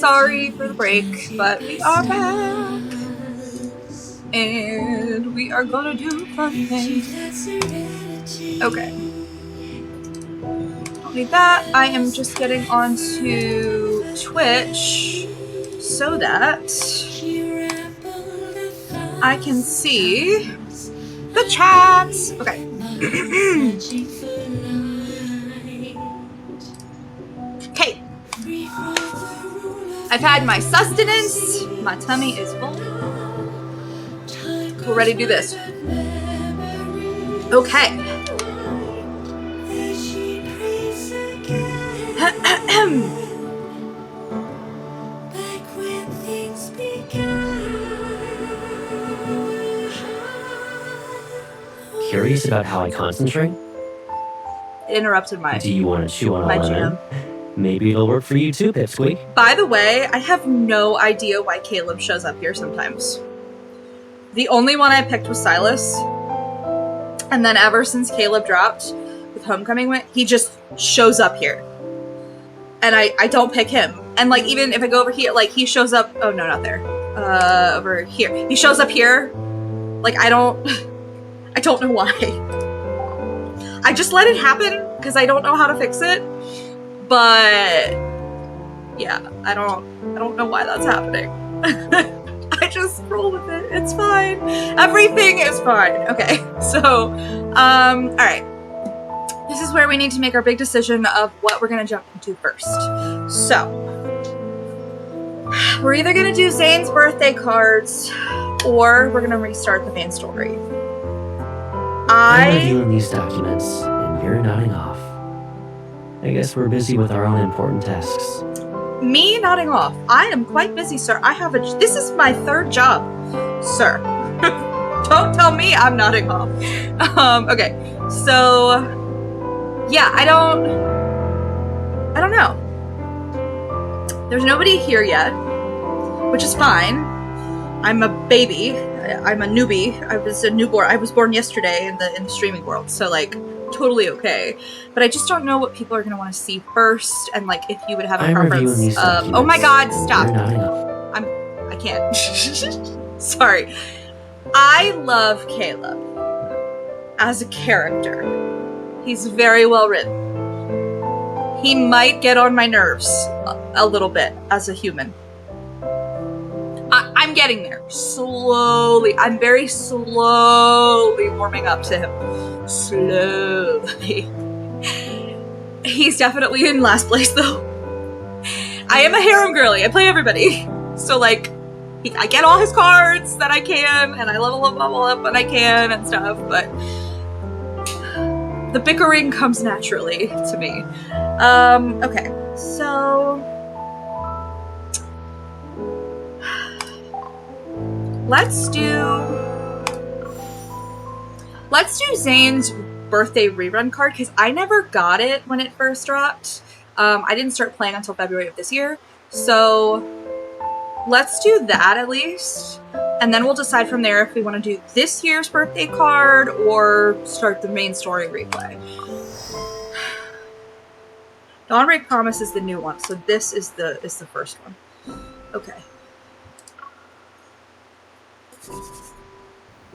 sorry for the break, but we are back. And we are gonna do fun things. Okay. Don't need that. I am just getting onto Twitch so that I can see the chats. Okay. Okay. I've had my sustenance. My tummy is full. We're ready to do this. Okay. Curious about how I concentrate? It interrupted my. Do you want to chew on a lemon? GM. Maybe it'll work for you too, Pipsqueak. By the way, I have no idea why Caleb shows up here sometimes. The only one I picked was Silas. And then ever since Caleb dropped with Homecoming, he just shows up here. And I don't pick him. And like, even if I go over here, like he shows up, oh no, not there. Over here. He shows up here. Like I don't know why. I just let it happen because I don't know how to fix it. But yeah, I don't know why that's happening. I just roll with it. It's fine. Everything is fine. Okay, so, all right. This is where we need to make our big decision of what we're gonna jump into first. So, we're either gonna do Zayne's birthday cards, or we're gonna restart the main story. I'm reviewing these documents, and you're nodding off. I guess we're busy with our own important tasks. Me nodding off. I am quite busy, sir. This is my third job, sir. Don't tell me I'm nodding off. Okay, so yeah, I don't know. There's nobody here yet, which is fine. I'm a baby. I'm a newbie. I was a newborn. I was born yesterday in the streaming world, so like totally okay. But I just don't know what people are gonna want to see first, and like if you would have a preference. Oh my God! Stop. I can't. Sorry. I love Caleb as a character. He's very well written. He might get on my nerves a little bit as a human. I'm getting there. Slowly. I'm very slowly warming up to him. Slowly. He's definitely in last place, though. I am a harem girly. I play everybody. So, like, I get all his cards that I can, and I level up when I can and stuff, but the bickering comes naturally to me. Okay. So Let's do Zayne's birthday rerun card, because I never got it when it first dropped. I didn't start playing until February of this year. So let's do that at least. And then we'll decide from there if we want to do this year's birthday card or start the main story replay. Dawnbreak Promise is the new one, so this is the first one. Okay.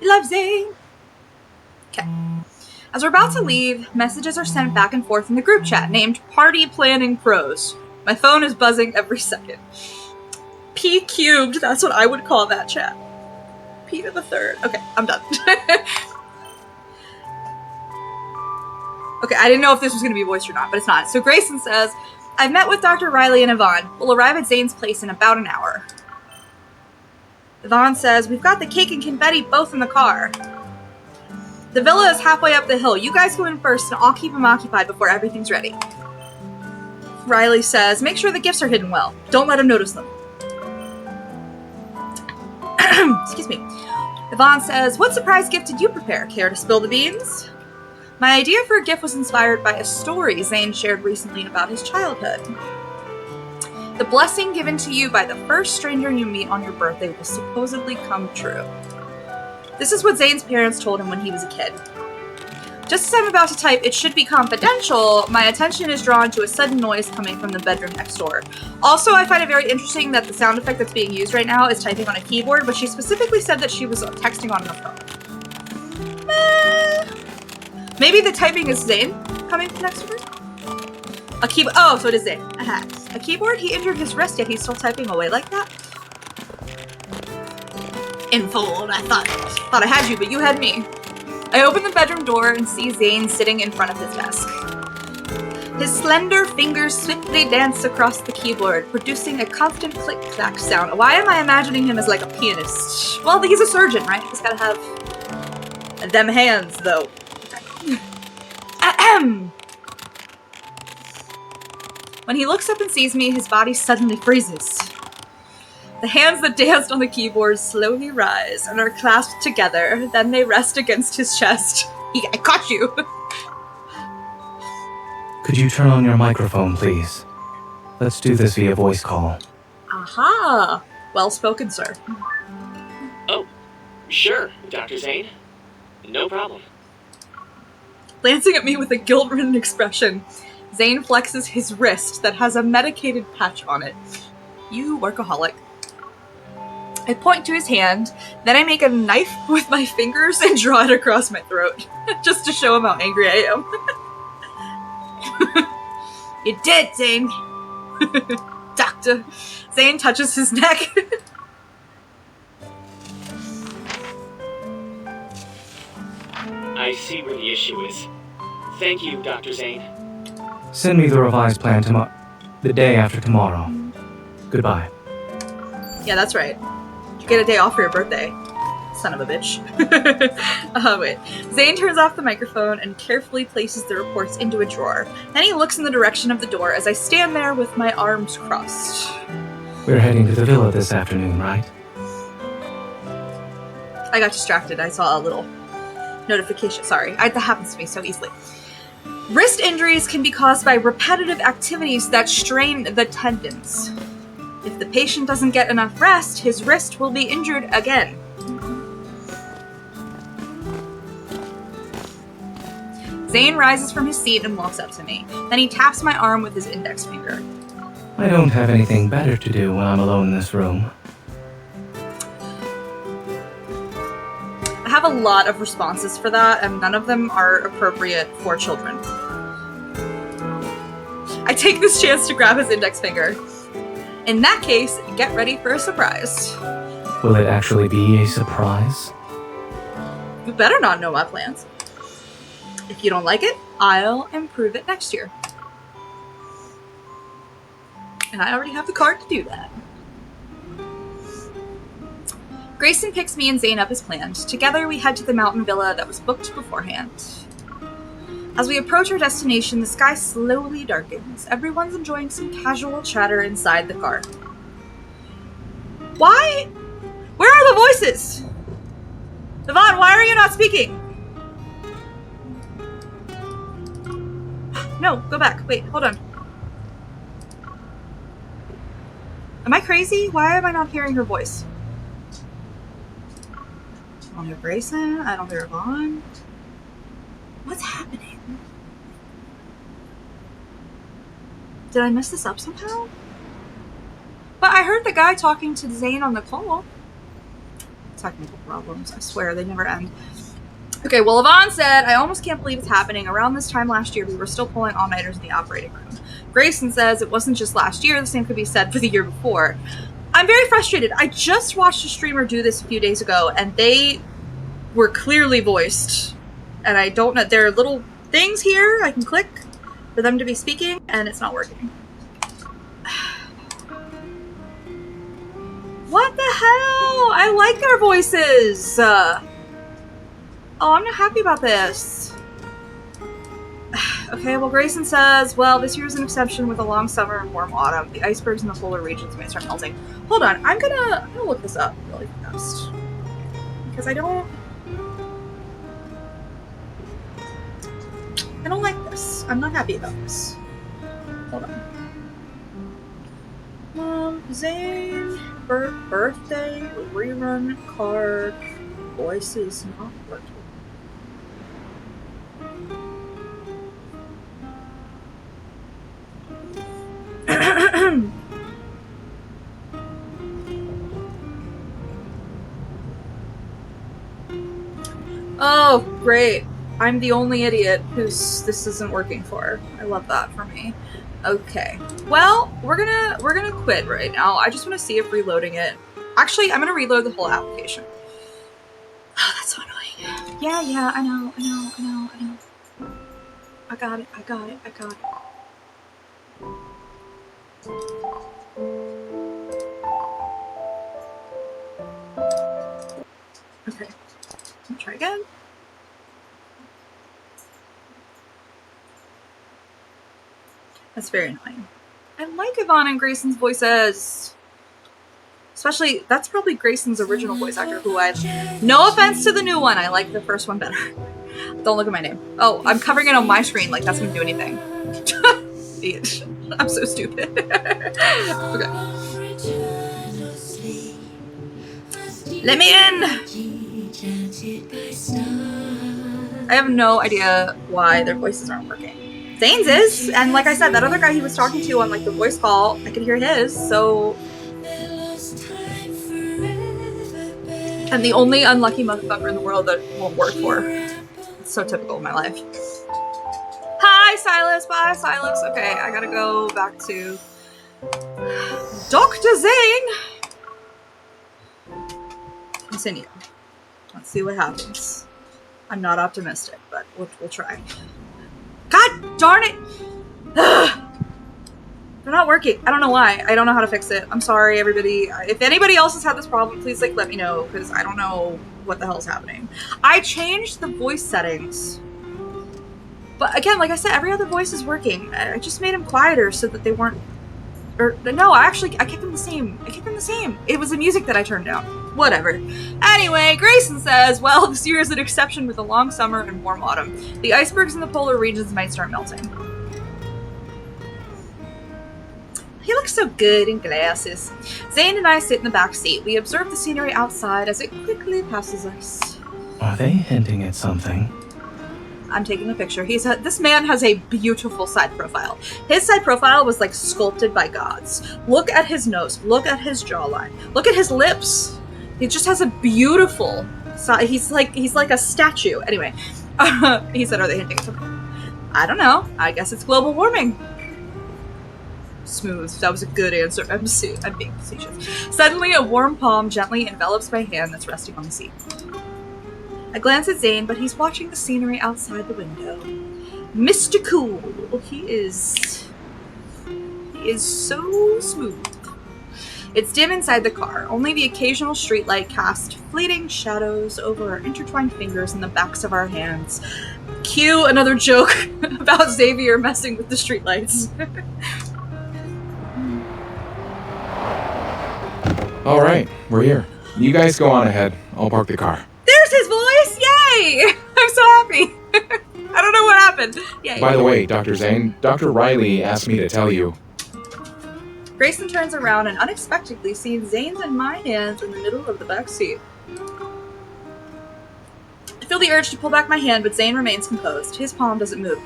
Love Zayne! Okay. As we're about to leave, messages are sent back and forth in the group chat named Party Planning Pros. My phone is buzzing every second. P cubed, that's what I would call that chat. P to the third. Okay, I'm done. Okay, I didn't know if this was going to be voiced or not, but it's not. So Grayson says, I've met with Dr. Riley and Yvonne. We'll arrive at Zayne's place in about an hour. Yvonne says, we've got the cake and confetti both in the car. The villa is halfway up the hill. You guys go in first and I'll keep them occupied before everything's ready. Riley says, make sure the gifts are hidden well. Don't let him notice them. Excuse me. Yvonne says, what surprise gift did you prepare? Care to spill the beans? My idea for a gift was inspired by a story Zayne shared recently about his childhood. The blessing given to you by the first stranger you meet on your birthday will supposedly come true. This is what Zayne's parents told him when he was a kid. Just as I'm about to type, "It should be confidential," my attention is drawn to a sudden noise coming from the bedroom next door. Also, I find it very interesting that the sound effect that's being used right now is typing on a keyboard, but she specifically said that she was texting on her phone. Maybe the typing is Zayne coming from next door? A keyboard. Oh, so it is Zayne. A keyboard? He injured his wrist, yet he's still typing away like that? Infold, I thought I had you, but you had me. I open the bedroom door and see Zayne sitting in front of his desk. His slender fingers swiftly dance across the keyboard, producing a constant click-clack sound. Why am I imagining him as like a pianist? Well, he's a surgeon, right? He's gotta have them hands, though. Ahem! When he looks up and sees me, his body suddenly freezes. The hands that danced on the keyboard slowly rise and are clasped together. Then they rest against his chest. I caught you! Could you turn on your microphone, please? Let's do this via voice call. Aha! Well spoken, sir. Oh, sure, Dr. Zayne. No problem. Glancing at me with a guilt-ridden expression, Zayne flexes his wrist that has a medicated patch on it. You workaholic. I point to his hand, then I make a knife with my fingers and draw it across my throat, just to show him how angry I am. You did, Zayne. Doctor. Zayne touches his neck. I see where the issue is. Thank you, Dr. Zayne. Send me the revised plan the day after tomorrow. Goodbye. Yeah, that's right. You get a day off for your birthday. Son of a bitch. Wait. Zayne turns off the microphone and carefully places the reports into a drawer. Then he looks in the direction of the door as I stand there with my arms crossed. We're heading to the villa this afternoon, right? I got distracted. I saw a little notification. Sorry. That happens to me so easily. Wrist injuries can be caused by repetitive activities that strain the tendons. If the patient doesn't get enough rest, his wrist will be injured again. Zayne rises from his seat and walks up to me. Then he taps my arm with his index finger. I don't have anything better to do when I'm alone in this room. I have a lot of responses for that, and none of them are appropriate for children. I take this chance to grab his index finger. In that case, get ready for a surprise. Will it actually be a surprise? You better not know my plans. If you don't like it, I'll improve it next year. And I already have the card to do that. Grayson picks me and Zayne up as planned. Together, we head to the mountain villa that was booked beforehand. As we approach our destination, the sky slowly darkens. Everyone's enjoying some casual chatter inside the car. Why? Where are the voices? Yvonne, why are you not speaking? No, go back. Wait, hold on. Am I crazy? Why am I not hearing her voice? I don't hear Grayson. I don't hear Yvonne. What's happening? Did I mess this up somehow? But I heard the guy talking to Zayne on the call. Technical problems. I swear, they never end. Okay, well, Yvonne said, I almost can't believe it's happening. Around this time last year, we were still pulling all-nighters in the operating room. Grayson says it wasn't just last year. The same could be said for the year before. I'm very frustrated. I just watched a streamer do this a few days ago, and they were clearly voiced. And I don't know. There are little things here I can click for them to be speaking, and it's not working. What the hell? I like their voices. Oh, I'm not happy about this. Okay, well, Grayson says, well, this year's an exception with a long summer and warm autumn. The icebergs in the polar regions may start melting. Hold on, I'm gonna look this up really fast. Because I don't like this. I'm not happy about this. Hold on. Zayne, birthday, rerun, card, voices, not working. Oh, great. I'm the only idiot who's this isn't working for. I love that for me. Okay. Well, we're gonna quit right now. I just want to see if reloading it. Actually, I'm gonna reload the whole application. Oh, that's so annoying. Yeah, I know. I got it. Okay. Let me try again. That's very annoying. I like Yvonne and Grayson's voices. Especially, that's probably Grayson's original voice actor, who no offense to the new one, I like the first one better. Don't look at my name. Oh, I'm covering it on my screen like that's gonna do anything. Idiot. I'm so stupid. Okay. Let me in! I have no idea why their voices aren't working. Zayne's is, and like I said, that other guy he was talking to on like the voice call, I could hear his, so... I'm the only unlucky motherfucker in the world that won't work for. It's so typical of my life. Hi, Silas! Bye, Silas! Okay, I gotta go back to... Dr. Zayne! Continue. Let's see what happens. I'm not optimistic, but we'll try. God darn it! They're not working. I don't know why. I don't know how to fix it. I'm sorry, everybody. If anybody else has had this problem, please like let me know, because I don't know what the hell's happening. I changed the voice settings. But again, like I said, every other voice is working. I just made them quieter so that they weren't... Or, no, I kept them the same. It was the music that I turned down. Whatever. Anyway, Grayson says, well, this year is an exception with a long summer and warm autumn. The icebergs in the polar regions might start melting. He looks so good in glasses. Zayne and I sit in the back seat. We observe the scenery outside as it quickly passes us. Are they hinting at something? I'm taking a picture. This man has a beautiful side profile. His side profile was like sculpted by gods. Look at his nose. Look at his jawline. Look at his lips. He just has a beautiful side. He's like a statue. Anyway, he said, "Are they hinting at something?" I don't know. I guess it's global warming. Smooth. That was a good answer. I'm being facetious. Suddenly, a warm palm gently envelops my hand that's resting on the seat. I glance at Zayne, but he's watching the scenery outside the window. Mr. Cool. He is so smooth. It's dim inside the car. Only the occasional streetlight casts fleeting shadows over our intertwined fingers and the backs of our hands. Cue another joke about Xavier messing with the streetlights. All right, we're here. You guys go on ahead. I'll park the car. There's his voice! Yay! I'm so happy. I don't know what happened. Yay. By the way, Dr. Zayne, Dr. Riley asked me to tell you. Grayson turns around and unexpectedly sees Zayne's and my hands in the middle of the back seat. I feel the urge to pull back my hand, but Zayne remains composed. His palm doesn't move.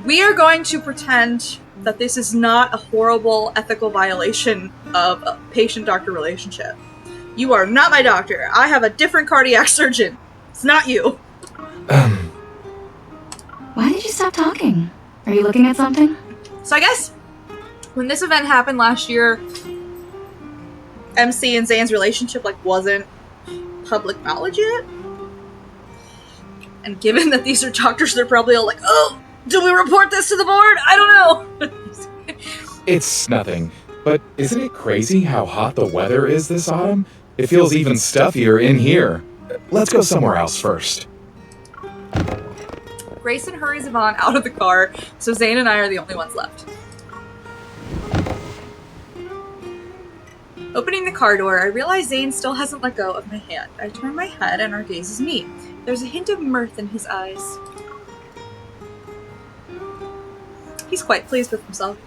We are going to pretend that this is not a horrible ethical violation of a patient-doctor relationship. You are not my doctor. I have a different cardiac surgeon. It's not you. Why did you stop talking? Are you looking at something? So I guess when this event happened last year, MC and Zayne's relationship wasn't public knowledge yet. And given that these are doctors, they're probably all like, "Oh, do we report this to the board? I don't know." It's nothing. But isn't it crazy how hot the weather is this autumn? It feels even stuffier in here. Let's go somewhere else first. Grayson hurries Yvonne out of the car, so Zayne and I are the only ones left. Opening the car door, I realize Zayne still hasn't let go of my hand. I turn my head and our gazes meet. There's a hint of mirth in his eyes. He's quite pleased with himself.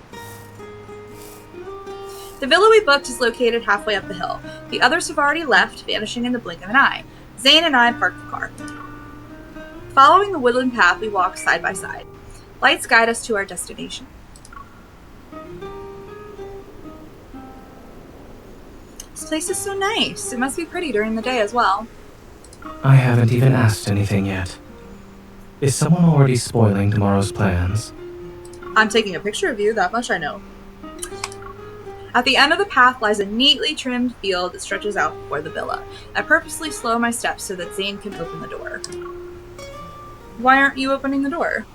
The villa we booked is located halfway up the hill. The others have already left, vanishing in the blink of an eye. Zayne and I park the car. Following the woodland path, we walk side by side. Lights guide us to our destination. This place is so nice. It must be pretty during the day as well. I haven't even asked anything yet. Is someone already spoiling tomorrow's plans? I'm taking a picture of you, that much I know. At the end of the path lies a neatly trimmed field that stretches out before the villa. I purposely slow my steps so that Zayne can open the door. Why aren't you opening the door?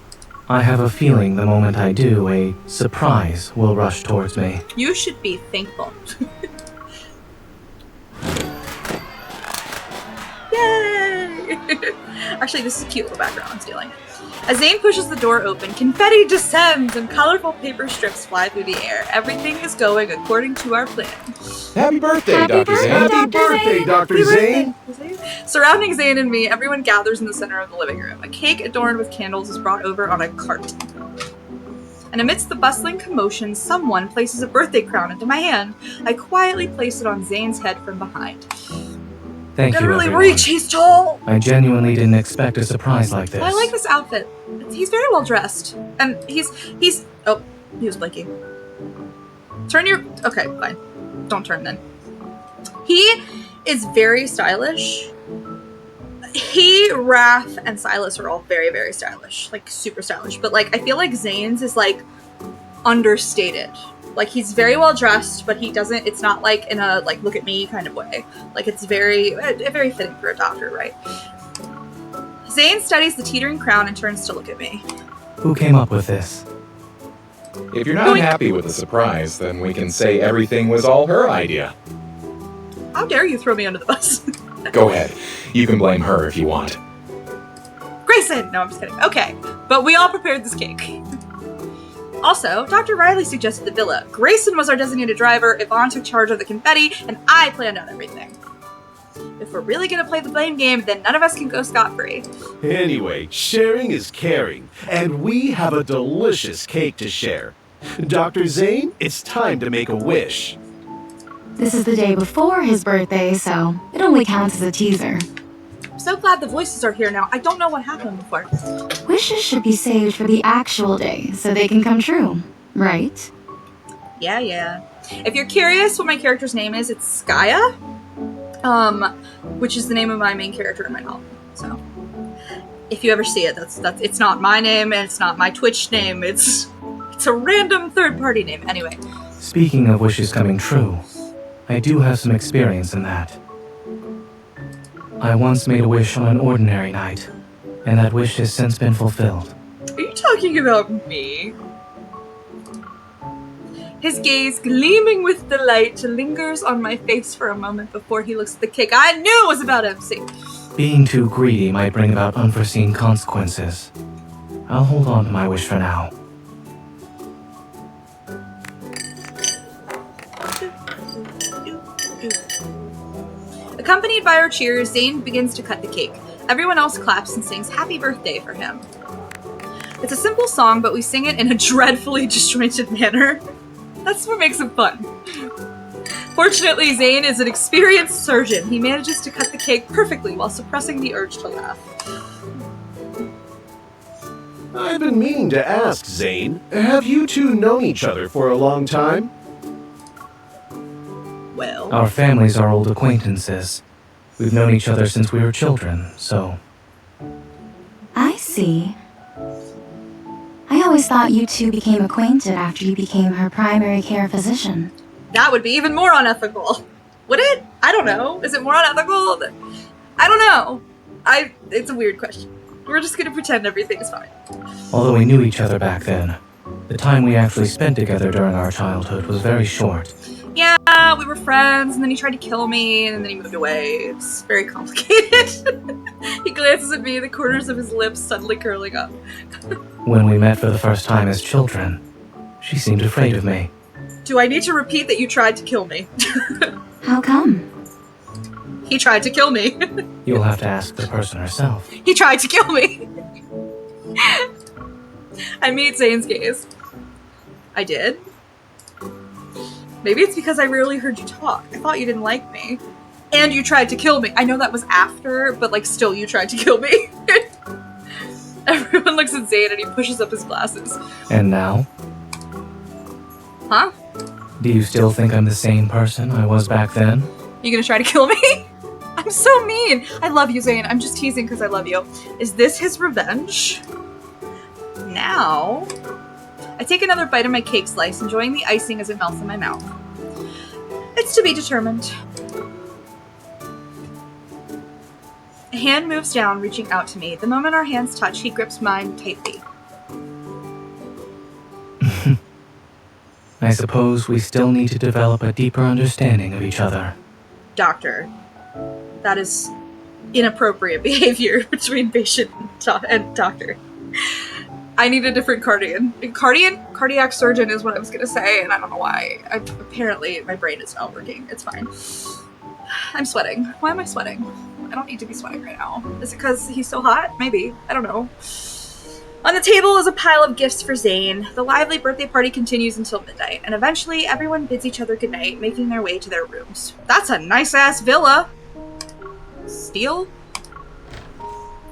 I have a feeling the moment I do, a surprise will rush towards me. You should be thankful. Yay! Actually, this is a cute little background I'm stealing. As Zayne pushes the door open, confetti descends and colorful paper strips fly through the air. Everything is going according to our plan. Happy birthday, Happy Dr. Zayne. birthday, Happy birthday, Dr. Zayne! Surrounding Zayne and me, everyone gathers in the center of the living room. A cake adorned with candles is brought over on a cart. And amidst the bustling commotion, someone places a birthday crown into my hand. I quietly place it on Zayne's head from behind. Thank Gotta you, really everyone. reach, he's tall! I genuinely didn't expect a surprise like this. I like this outfit. He's very well dressed. And he's oh, he was blinking. Turn your, okay, fine. Don't turn then. He is very stylish. He, Raph, and Silas are all very, very stylish. Like, super stylish. But, like, I feel like Zayne's is, like, understated. Like, he's very well dressed, but he doesn't, it's not, like, in a, like, look at me kind of way. Like, it's very fitting for a doctor, right? Zayne studies the teetering crown and turns to look at me. Who came up with this? If you're not happy with the surprise, then we can say everything was all her idea. How dare you throw me under the bus? Go ahead. You can blame her if you want. Grayson! No, I'm just kidding. Okay, but we all prepared this cake. Also, Dr. Riley suggested the villa. Grayson was our designated driver, Yvonne took charge of the confetti, and I planned out everything. If we're really gonna play the blame game, then none of us can go scot-free. Anyway, sharing is caring, and we have a delicious cake to share. Dr. Zayne, it's time to make a wish. This is the day before his birthday, so it only counts as a teaser. I'm so glad the voices are here now. I don't know what happened before. Wishes should be saved for the actual day, so they can come true, right? Yeah. If you're curious what my character's name is, it's Skaya. Which is the name of my main character in my novel. So, if you ever see it, that's it's not my name and it's not my Twitch name. It's a random third-party name. Anyway. Speaking of wishes coming true, I do have some experience in that. I once made a wish on an ordinary night, and that wish has since been fulfilled. Are you talking about me? His gaze, gleaming with delight, lingers on my face for a moment before he looks at the cake. I knew it was about MC. Being too greedy might bring about unforeseen consequences. I'll hold on to my wish for now. Accompanied by our cheers, Zayne begins to cut the cake. Everyone else claps and sings happy birthday for him. It's a simple song, but we sing it in a dreadfully disjointed manner. That's what makes it fun. Fortunately, Zayne is an experienced surgeon. He manages to cut the cake perfectly while suppressing the urge to laugh. I've been meaning to ask, Zayne, have you two known each other for a long time? Well, Our families are old acquaintances. We've known each other since we were children, so... I see. I always thought you two became acquainted after you became her primary care physician. that would be even more unethical. Would it? I don't know. Is it more unethical? I don't know. It's a weird question. We're just gonna pretend everything is fine. Although we knew each other back then, the time we actually spent together during our childhood was very short. Yeah, we were friends, and then he tried to kill me, and then he moved away. It's very complicated. He glances at me, the corners of his lips suddenly curling up. When we met for the first time as children, she seemed afraid of me. Do I need to repeat that you tried to kill me? How come? He tried to kill me. You'll have to ask the person herself. He tried to kill me. I meet Zayne's gaze. I did. Maybe it's because I rarely heard you talk. I thought you didn't like me. And you tried to kill me. I know that was after, but like still you tried to kill me. Everyone looks at Zayne and he pushes up his glasses. And now? Huh? Do you still think I'm the same person I was back then? You gonna try to kill me? I'm so mean. I love you, Zayne. I'm just teasing because I love you. Is this his revenge? Now, I take another bite of my cake slice, enjoying the icing as it melts in my mouth. It's to be determined. A hand moves down, reaching out to me. The moment our hands touch, he grips mine tightly. I suppose we still need to develop a deeper understanding of each other. Doctor, that is inappropriate behavior between patient and doctor. I need a different cardiac surgeon is what I was gonna say, and I don't know why. Apparently, my brain is not working. It's fine. I'm sweating. Why am I sweating? I don't need to be sweating right now. Is it because he's so hot? Maybe. I don't know. On the table is a pile of gifts for Zayne. The lively birthday party continues until midnight, and eventually everyone bids each other goodnight, making their way to their rooms. That's a nice-ass villa! Steel?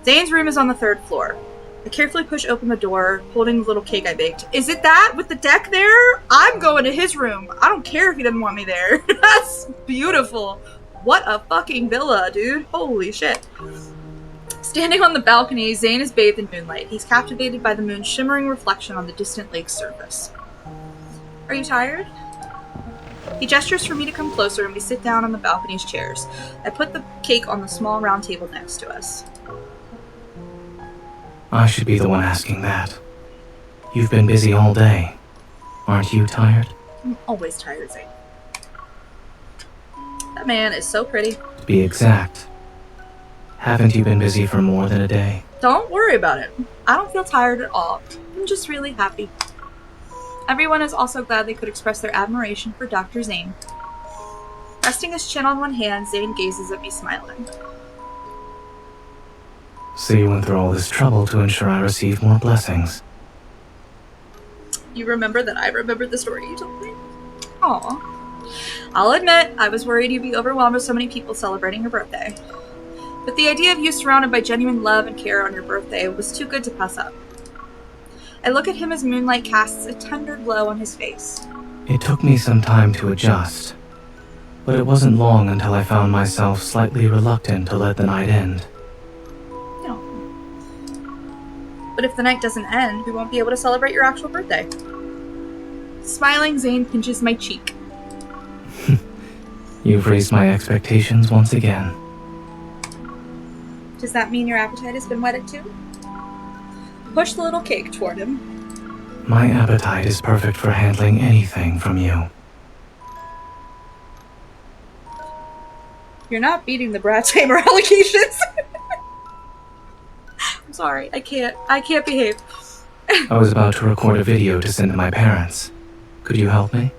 Zayne's room is on the 3rd floor. I carefully push open the door, holding the little cake I baked. Is it that with the deck there? I'm going to his room. I don't care if he doesn't want me there. That's beautiful. What a fucking villa, dude. Holy shit. Standing on the balcony, Zayne is bathed in moonlight. He's captivated by the moon's shimmering reflection on the distant lake's surface. Are you tired? He gestures for me to come closer, and we sit down on the balcony's chairs. I put the cake on the small round table next to us. I should be the one asking that. You've been busy all day. Aren't you tired? I'm always tired, Zayne. That man is so pretty. To be exact. Haven't you been busy for more than a day? Don't worry about it. I don't feel tired at all. I'm just really happy. Everyone is also glad they could express their admiration for Dr. Zayne. Resting his chin on one hand, Zayne gazes at me smiling. So you went through all this trouble to ensure I received more blessings. You remember that I remembered the story you told me? Aw. I'll admit, I was worried you'd be overwhelmed with so many people celebrating your birthday. But the idea of you surrounded by genuine love and care on your birthday was too good to pass up. I look at him as moonlight casts a tender glow on his face. It took me some time to adjust, but it wasn't long until I found myself slightly reluctant to let the night end. No. But if the night doesn't end, we won't be able to celebrate your actual birthday. Smiling, Zayne pinches my cheek. You've raised my expectations once again. Does that mean your appetite has been whetted too? Push the little cake toward him. My appetite is perfect for handling anything from you. You're not beating the Brad Tamer allegations. I'm sorry, I can't behave. I was about to record a video to send to my parents. Could you help me?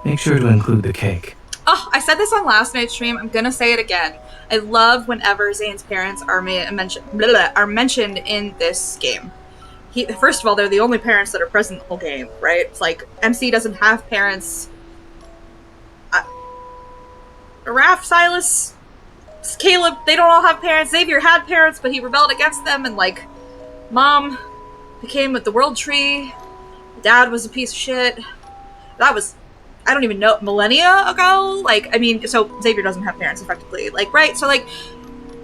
Make sure to include the cake. Oh, I said this on last night's stream. I'm gonna say it again. I love whenever Zayne's parents are mentioned in this game. First of all, they're the only parents that are present the whole game, right? It's like, MC doesn't have parents. Raph, Silas, Caleb, they don't all have parents. Xavier had parents, but he rebelled against them, and like, Mom became with the World Tree. Dad was a piece of shit. That was, I don't even know, millennia ago? Like, I mean, so Xavier doesn't have parents, effectively. Like, right? So, like,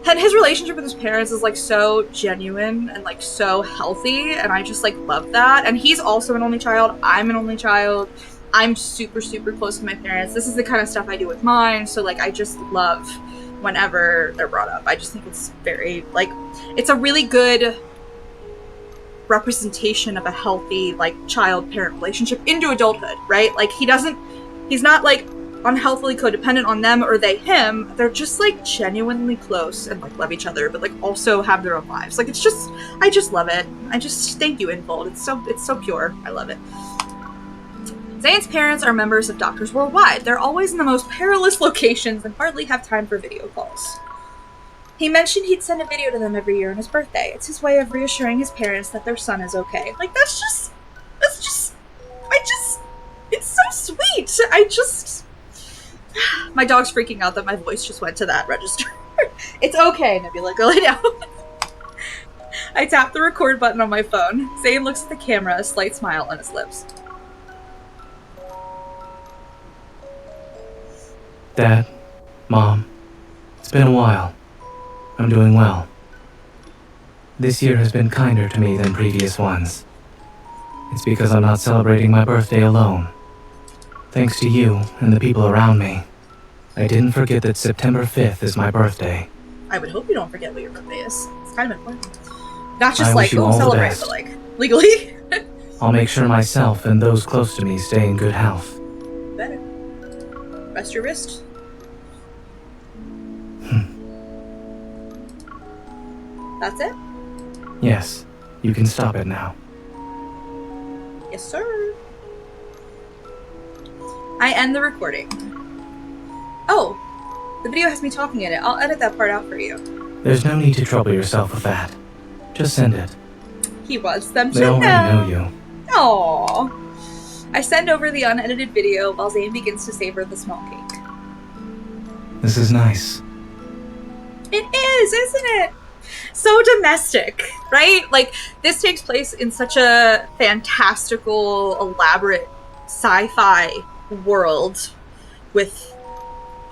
and his relationship with his parents is, like, so genuine and, like, so healthy, and I just, like, love that. And he's also an only child. I'm an only child. I'm super, super close to my parents. This is the kind of stuff I do with mine, so, like, I just love whenever they're brought up. I just think it's very, like, it's a really good representation of a healthy, like, child-parent relationship into adulthood, right? Like, he's not, like, unhealthily codependent on them or they him. They're just, like, genuinely close and, like, love each other, but, like, also have their own lives. Like, it's just, I just love it. Thank you, Infold. It's so pure. I love it. Zayne's parents are members of Doctors Worldwide. They're always in the most perilous locations and hardly have time for video calls. He mentioned he'd send a video to them every year on his birthday. It's his way of reassuring his parents that their son is okay. Like, it's so sweet. My dog's freaking out that my voice just went to that register. It's okay, Nebula, go lay down. I tap the record button on my phone. Zayne looks at the camera, a slight smile on his lips. Dad, Mom, it's It's been a while. I'm doing well. This year has been kinder to me than previous ones. It's because I'm not celebrating my birthday alone. Thanks to you and the people around me, I didn't forget that September 5th is my birthday. I would hope you don't forget what your birthday is. It's kind of important. Not just I like, wish you oh, all the celebrate, best. but like, legally. I'll make sure myself and those close to me stay in good health. Better. Rest your wrist. That's it? Yes, you can stop it now. Yes, sir. I end the recording. Oh, the video has me talking in it. I'll edit that part out for you. There's no need to trouble yourself with that. Just send it. He wants them to They already know you. Aww. I send over the unedited video while Zayne begins to savor the small cake. This is nice. It is, isn't it? So domestic, right? Like, this takes place in such a fantastical, elaborate sci-fi world with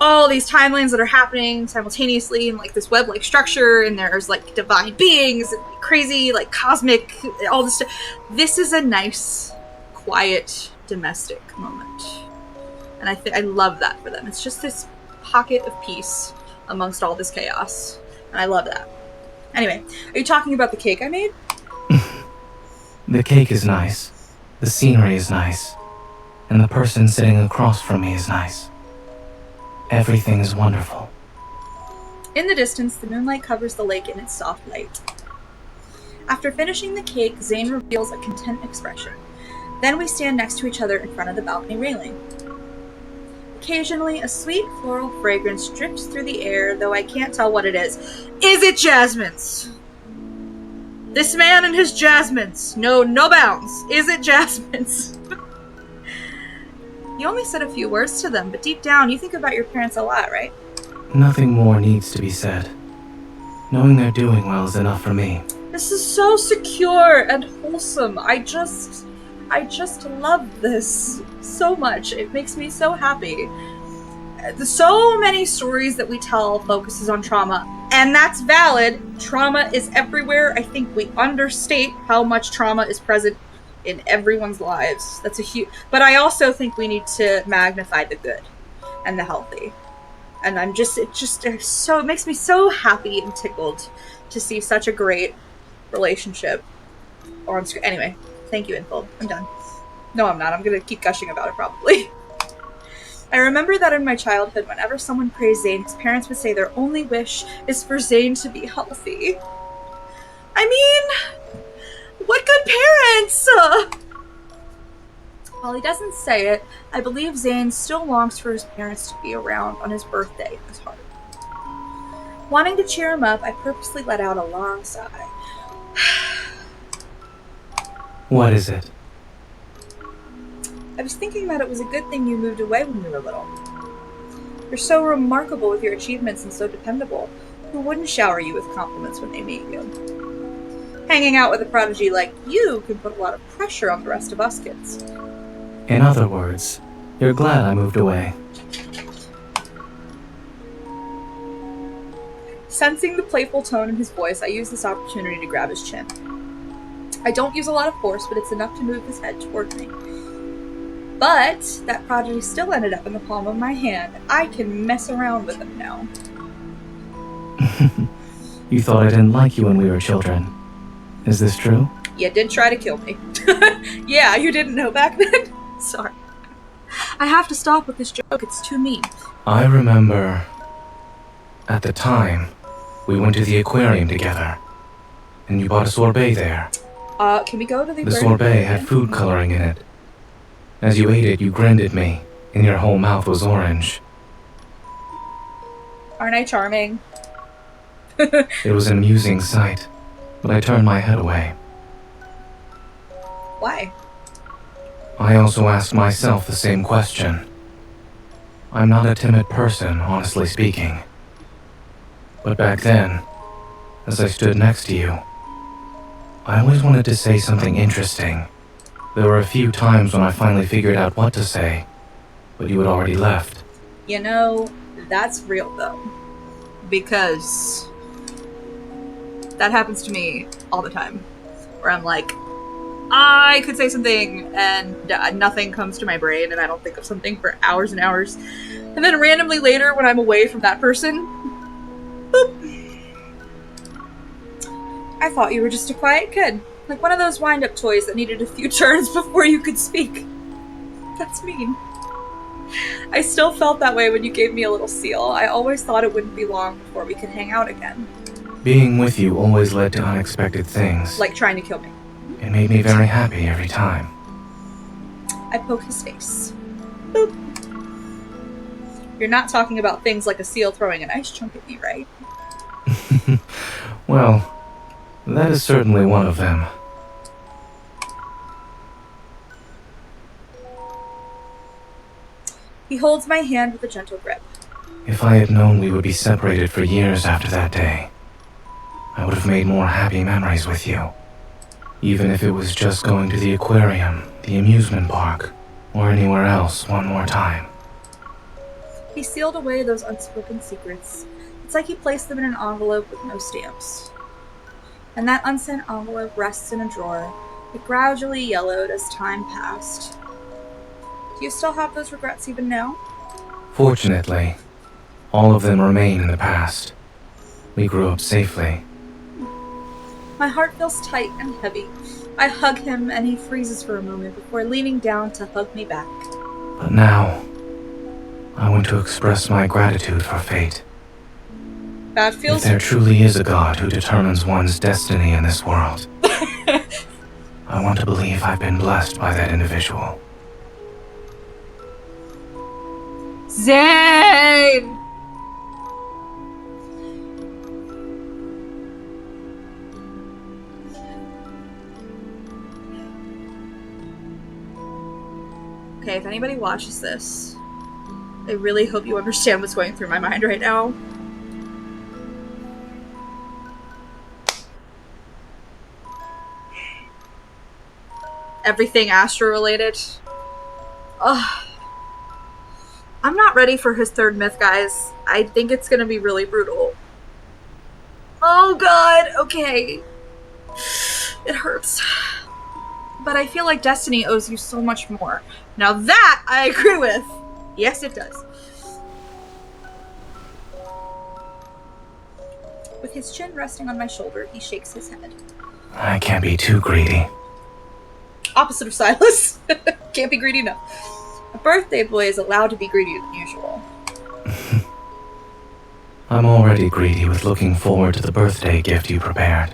all these timelines that are happening simultaneously in like this web-like structure, and there's like divine beings and crazy like cosmic all this stuff. This is a nice, quiet, domestic moment, and I love that for them. It's just this pocket of peace amongst all this chaos, and I love that. Anyway, are you talking about the cake I made? The cake is nice. The scenery is nice. And the person sitting across from me is nice. Everything is wonderful. In the distance, the moonlight covers the lake in its soft light. After finishing the cake, Zayne reveals a content expression. Then we stand next to each other in front of the balcony railing. Occasionally, a sweet floral fragrance drips through the air, though I can't tell what it is. Is it jasmines? This man and his jasmines. No bounds. Is it jasmines? You only said a few words to them, but deep down, you think about your parents a lot, right? Nothing more needs to be said. Knowing they're doing well is enough for me. This is so secure and wholesome. I just love this so much. It makes me so happy. So many stories that we tell focuses on trauma, and that's valid. Trauma is everywhere. I think we understate how much trauma is present in everyone's lives. That's a huge, but I also think we need to magnify the good and the healthy. And it makes me so happy and tickled to see such a great relationship on screen. Anyway, thank you, Info. I'm done. No, I'm not. I'm gonna keep gushing about it probably. I remember that in my childhood, whenever someone praised Zayne, his parents would say their only wish is for Zayne to be healthy. I mean, what good parents! While he doesn't say it, I believe Zayne still longs for his parents to be around on his birthday in his heart. Wanting to cheer him up, I purposely let out a long sigh. What is it? I was thinking that it was a good thing you moved away when you were little. You're so remarkable with your achievements and so dependable. Who wouldn't shower you with compliments when they meet you? Hanging out with a prodigy like you can put a lot of pressure on the rest of us kids. In other words, you're glad I moved away. Sensing the playful tone in his voice, I use this opportunity to grab his chin. I don't use a lot of force, but it's enough to move his head toward me. But that prodigy still ended up in the palm of my hand. I can mess around with him now. You thought I didn't like you when we were children. Is this true? You did try to kill me. Yeah, you didn't know back then? Sorry. I have to stop with this joke. It's too mean. I remember... At the time, we went to the aquarium together. And you bought a sorbet there. Can we go to the The sorbet had food coloring in it. As you ate it, you grinned at me, and your whole mouth was orange. Aren't I charming? It was an amusing sight, but I turned my head away. Why? I also asked myself the same question. I'm not a timid person, honestly speaking. But back then, as I stood next to you, I always wanted to say something interesting. There were a few times when I finally figured out what to say, but you had already left. You know, that's real though. because that happens to me all the time, where I'm like, I could say something and nothing comes to my brain and I don't think of something for hours and hours. And then randomly later when I'm away from that person, boop. I thought you were just a quiet kid. Like one of those wind-up toys that needed a few turns before you could speak. That's mean. I still felt that way when you gave me a little seal. I always thought it wouldn't be long before we could hang out again. Being with you always led to unexpected things. Like trying to kill me. It made me very happy every time. I poke his face. Boop. You're not talking about things like a seal throwing an ice chunk at me, right? Well, that is certainly one of them. He holds my hand with a gentle grip. If I had known we would be separated for years after that day, I would have made more happy memories with you. Even if it was just going to the aquarium, the amusement park, or anywhere else one more time. He sealed away those unspoken secrets. It's like he placed them in an envelope with no stamps. And that unsent envelope rests in a drawer. It gradually yellowed as time passed. Do you still have those regrets even now? Fortunately, all of them remain in the past. We grew up safely. My heart feels tight and heavy. I hug him and he freezes for a moment before leaning down to hug me back. But now, I want to express my gratitude for fate. That feels... If there truly is a God who determines one's destiny in this world, I want to believe I've been blessed by that individual. Zayne! Okay, if anybody watches this, I really hope you understand what's going through my mind right now. Everything Astro related. Ugh. I'm not ready for his third myth, guys. I think it's gonna be really brutal. Oh god, okay. It hurts. But I feel like Destiny owes you so much more. Now that I agree with. Yes, it does. With his chin resting on my shoulder, he shakes his head. I can't be too greedy. Opposite of Silas. Can't be greedy enough. A birthday boy is allowed to be greedier than usual. I'm already greedy with looking forward to the birthday gift you prepared.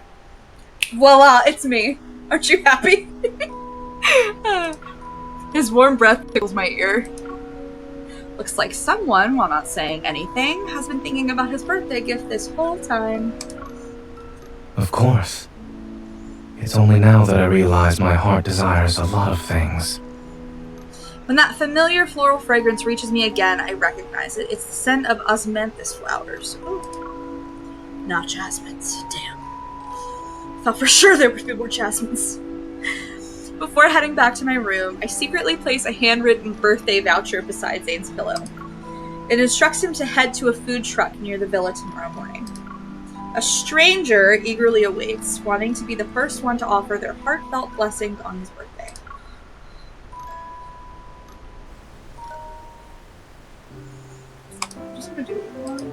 Voila, it's me. Aren't you happy? His warm breath tickles my ear. Looks like someone, while not saying anything, has been thinking about his birthday gift this whole time. Of course. It's only now that I realize my heart desires a lot of things. When that familiar floral fragrance reaches me again, I recognize it. It's the scent of osmanthus flowers. Ooh. Not jasmines. Damn. Thought for sure there would be more jasmines. Before heading back to my room, I secretly place a handwritten birthday voucher beside Zayne's pillow. It instructs him to head to a food truck near the villa tomorrow morning. A stranger eagerly awaits, wanting to be the first one to offer their heartfelt blessings on his birthday. I'm just gonna do one.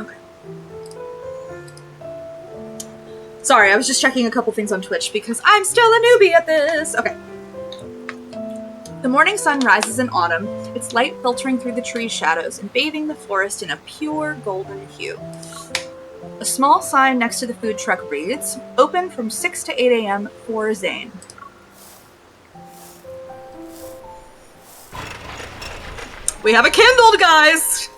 Okay. Sorry, I was just checking a couple things on Twitch because I'm still a newbie at this. Okay. The morning sun rises in autumn, its light filtering through the trees' shadows and bathing the forest in a pure golden hue. A small sign next to the food truck reads, "Open from 6 to 8 a.m. for Zayne." We have a kindled, guys!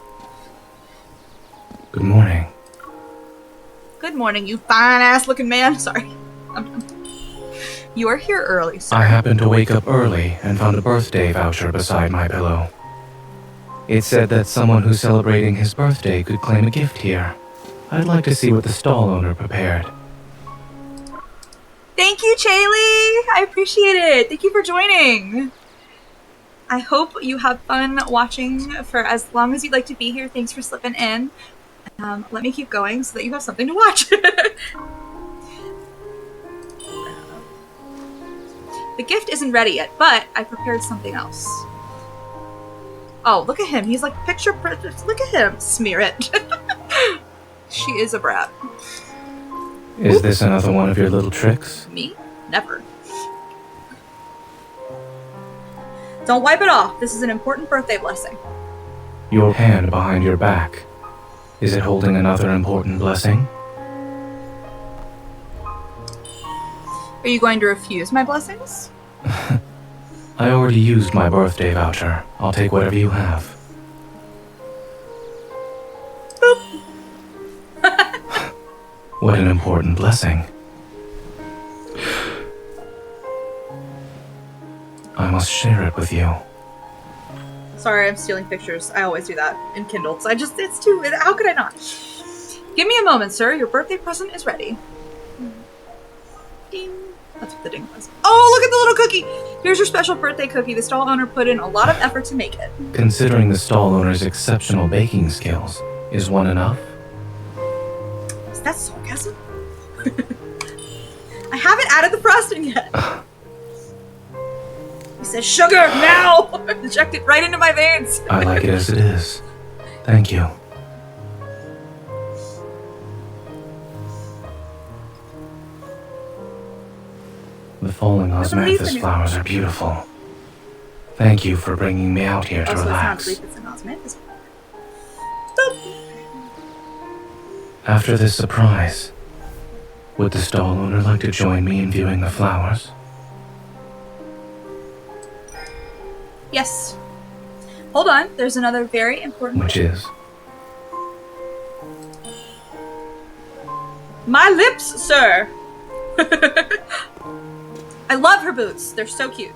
Good morning. Good morning, you fine-ass looking man. Sorry. You are here early, sir. I happened to wake up early and found a birthday voucher beside my pillow. It said that someone who's celebrating his birthday could claim a gift here. I'd like to see what the stall owner prepared. Thank you, Chaylee! I appreciate it. Thank you for joining. I hope you have fun watching for as long as you'd like to be here. Thanks for slipping in. Let me keep going so that you have something to watch. The gift isn't ready yet, but I prepared something else. Oh, look at him. He's like picture perfect. Look at him. Smear it. She is a brat. Is this another one of your little tricks? Me? Never. Don't wipe it off. This is an important birthday blessing. Your hand behind your back. Is it holding another important blessing? Are you going to refuse my blessings? I already used my birthday voucher. I'll take whatever you have. What an important blessing. I must share it with you. Sorry, I'm stealing pictures. I always do that in Kindle. So it's too, how could I not? Give me a moment, sir. Your birthday present is ready. Ding. That's what the ding was. Oh, look at the little cookie! Here's your special birthday cookie. The stall owner put in a lot of effort to make it. Considering the stall owner's exceptional baking skills, is one enough? Is that sarcasm? I haven't added the frosting yet. He says, sugar, now! Inject it right into my veins. I like it as it is. Thank you. The falling osmanthus flowers are beautiful. Thank you for bringing me out here to relax. It's an osmanthus. After this surprise, would the stall owner like to join me in viewing the flowers? Yes. Hold on, there's another very important... Which is? My lips, sir! I love her boots. They're so cute.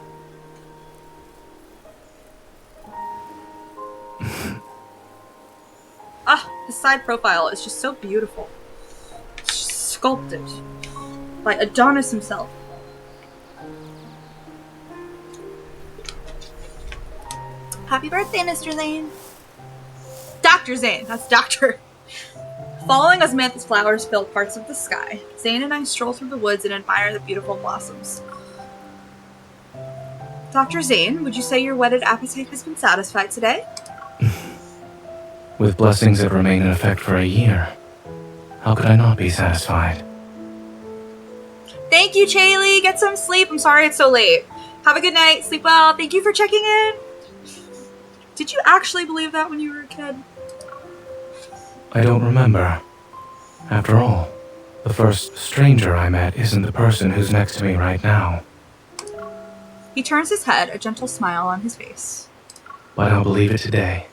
The side profile is just so beautiful. It's just sculpted by Adonis himself. Happy birthday, Mr. Zayne. Dr. Zayne, that's Doctor. Following osmanthus flowers fill parts of the sky, Zayne and I stroll through the woods and admire the beautiful blossoms. Dr. Zayne, would you say your whetted appetite has been satisfied today? With blessings that remain in effect for a year, how could I not be satisfied? Thank you, Chaylee. Get some sleep. I'm sorry it's so late. Have a good night. Sleep well. Thank you for checking in. Did you actually believe that when you were a kid? I don't remember. After all, the first stranger I met isn't the person who's next to me right now. He turns his head, a gentle smile on his face. But I'll believe it today,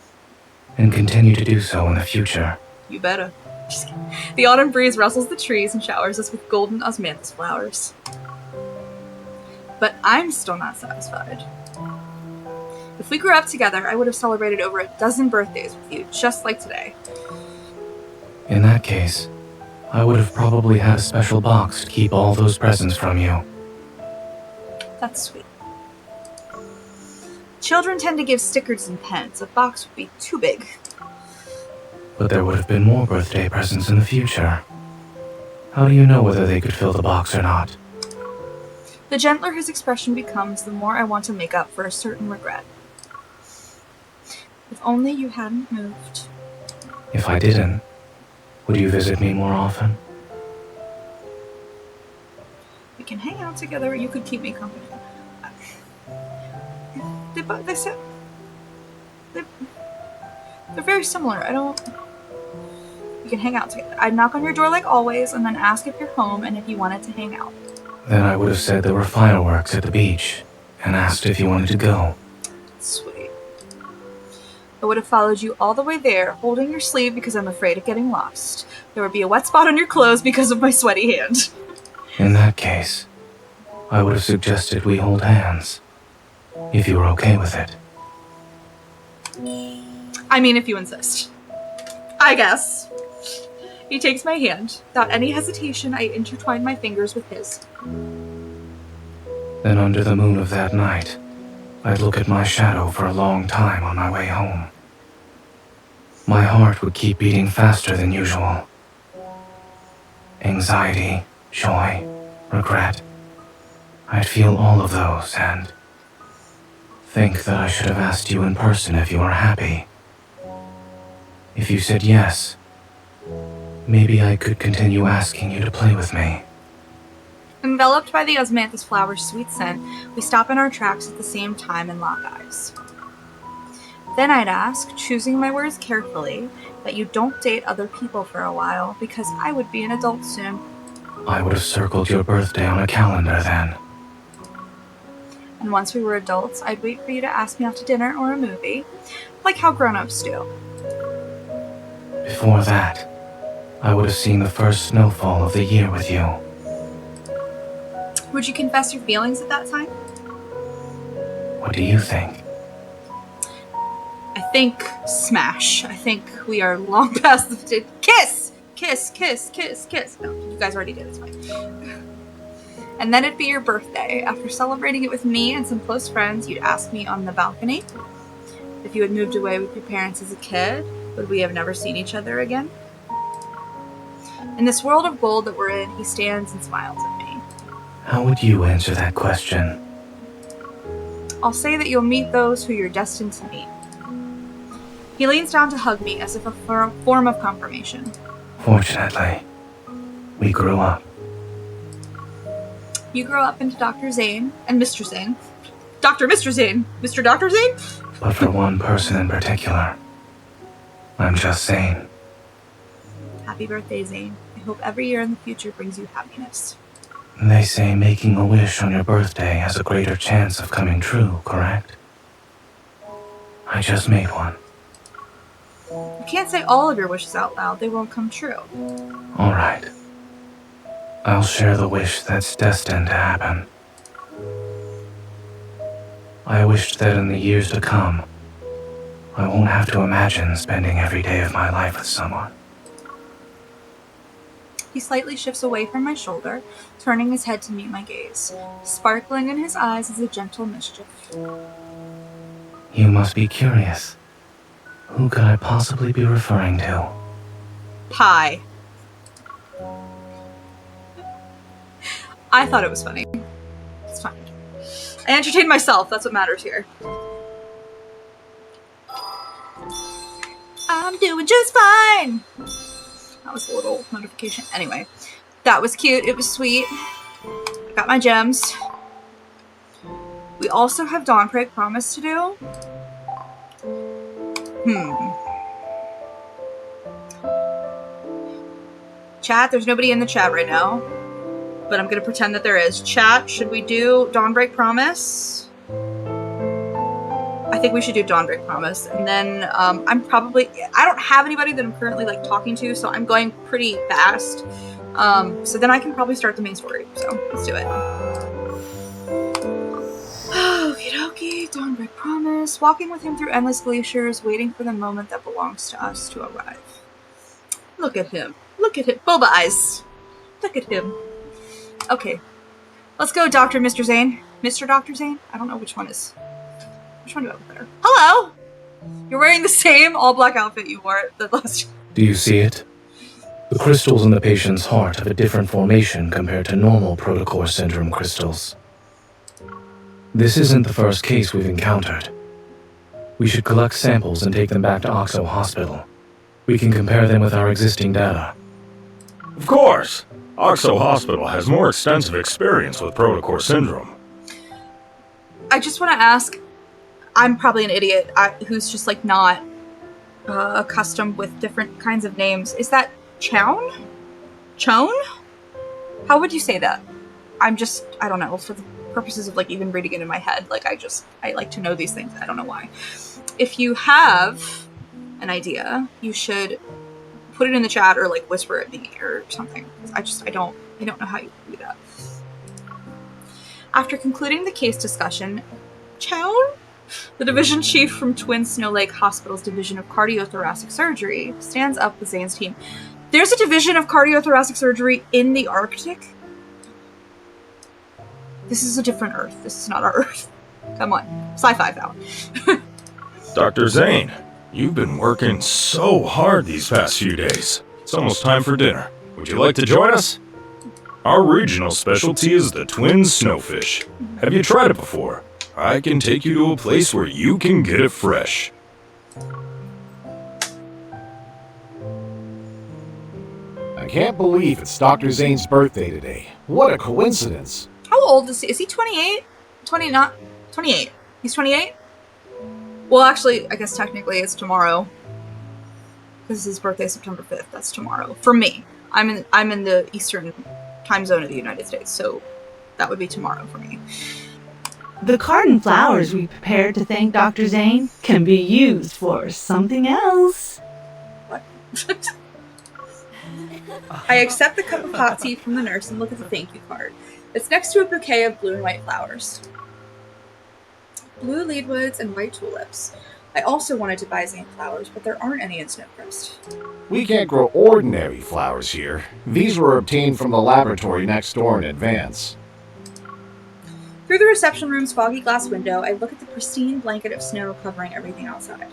and continue to do so in the future. You better. Just kidding. The autumn breeze rustles the trees and showers us with golden osmanthus flowers. But I'm still not satisfied. If we grew up together, I would have celebrated over a dozen birthdays with you, just like today. In that case, I would have probably had a special box to keep all those presents from you. That's sweet. Children tend to give stickers and pens. A box would be too big. But there would have been more birthday presents in the future. How do you know whether they could fill the box or not? The gentler his expression becomes, the more I want to make up for a certain regret. If only you hadn't moved. If I didn't, would you visit me more often? We can hang out together, you could keep me company. They said... They're very similar. We can hang out together. I'd knock on your door like always, and then ask if you're home and if you wanted to hang out. Then I would have said there were fireworks at the beach, and asked if you wanted to go. Sweet. I would have followed you all the way there, holding your sleeve because I'm afraid of getting lost. There would be a wet spot on your clothes because of my sweaty hand. In that case, I would have suggested we hold hands, if you were okay with it. I mean, if you insist. I guess. He takes my hand. Without any hesitation, I intertwine my fingers with his. Then under the moon of that night, I'd look at my shadow for a long time on my way home. My heart would keep beating faster than usual. Anxiety, joy, regret. I'd feel all of those and think that I should have asked you in person if you were happy. If you said yes, maybe I could continue asking you to play with me. Enveloped by the osmanthus flower's sweet scent, we stop in our tracks at the same time and lock eyes. Then I'd ask, choosing my words carefully, that you don't date other people for a while because I would be an adult soon. I would have circled your birthday on a calendar then. And once we were adults, I'd wait for you to ask me out to dinner or a movie, like how grown-ups do. Before that, I would have seen the first snowfall of the year with you. Would you confess your feelings at that time? What do you think? I think smash. I think we are long past the kiss! Kiss, kiss, kiss, kiss. No, you guys already did, it's fine. And then it'd be your birthday. After celebrating it with me and some close friends, you'd ask me on the balcony if you had moved away with your parents as a kid, would we have never seen each other again? In this world of gold that we're in, he stands and smiles at me. How would you answer that question? I'll say that you'll meet those who you're destined to meet. He leans down to hug me as if a form of confirmation. Fortunately, we grew up. You grow up into Dr. Zayne and Mr. Zayne. Mr. Zayne! Mr. Dr. Zayne? But for one person in particular, I'm just Zayne. Happy birthday, Zayne. I hope every year in the future brings you happiness. They say making a wish on your birthday has a greater chance of coming true, correct? I just made one. You can't say all of your wishes out loud. They won't come true. All right. I'll share the wish that's destined to happen. I wished that in the years to come, I won't have to imagine spending every day of my life with someone. He slightly shifts away from my shoulder, turning his head to meet my gaze. Sparkling in his eyes is a gentle mischief. You must be curious. Who could I possibly be referring to? Pie. I thought it was funny. It's fine. I entertained myself, that's what matters here. I'm doing just fine! That was a little notification. Anyway, that was cute. It was sweet. I got my gems. We also have Dawnbreak Promise to do. Chat, there's nobody in the chat right now. But I'm gonna pretend that there is. Chat, should we do Dawnbreak Promise? I think we should do Dawnbreak Promise. And then I don't have anybody that I'm currently like talking to, so I'm going pretty fast. So then I can probably start the main story. So let's do it. Okie dokie, Dawnbreak Promise. Walking with him through endless glaciers, waiting for the moment that belongs to us to arrive. Look at him. Look at him. Boba eyes. Look at him. Okay. Let's go, Mr. Zayne. Mr. Dr. Zayne? I don't know which one is. Which one do I look better? Hello! You're wearing the same all-black outfit you wore at the last... Do you see it? The crystals in the patient's heart have a different formation compared to normal protocore syndrome crystals. This isn't the first case we've encountered. We should collect samples and take them back to Oxo Hospital. We can compare them with our existing data. Of course! Oxo Hospital has more extensive experience with protocore syndrome. I just want to ask, I'm probably an idiot who's just like not accustomed with different kinds of names. Is that Chown? Chone? How would you say that? I don't know, for the purposes of like even reading it in my head, like I like to know these things. I don't know why. If you have an idea, you should put it in the chat or like whisper at me or something. I don't know how you do that. After concluding the case discussion, Chown, the division chief from Twin Snow Lake Hospital's Division of Cardiothoracic Surgery, stands up with Zayne's team. There's a division of cardiothoracic surgery in the Arctic? This is a different Earth. This is not our Earth. Come on. Sci-fi now. Dr. Zayne, you've been working so hard these past few days. It's almost time for dinner. Would you like to join us? Our regional specialty is the twin snowfish. Have you tried it before? I can take you to a place where you can get it fresh. I can't believe it's Dr. Zayne's birthday today. What a coincidence. How old is he? Is he 28? 28. He's 28? Well, actually, I guess technically it's tomorrow. Because his birthday is September 5th. That's tomorrow. For me. I'm in the eastern time zone of the United States, so that would be tomorrow for me. The garden flowers we prepared to thank Dr. Zayne can be used for something else. What? I accept the cup of hot tea from the nurse and look at the thank you card. It's next to a bouquet of blue and white flowers. Blue leadwoods and white tulips. I also wanted to buy Zayne flowers, but there aren't any in Snowcrest. We can't grow ordinary flowers here. These were obtained from the laboratory next door in advance. Through the reception room's foggy glass window, I look at the pristine blanket of snow covering everything outside.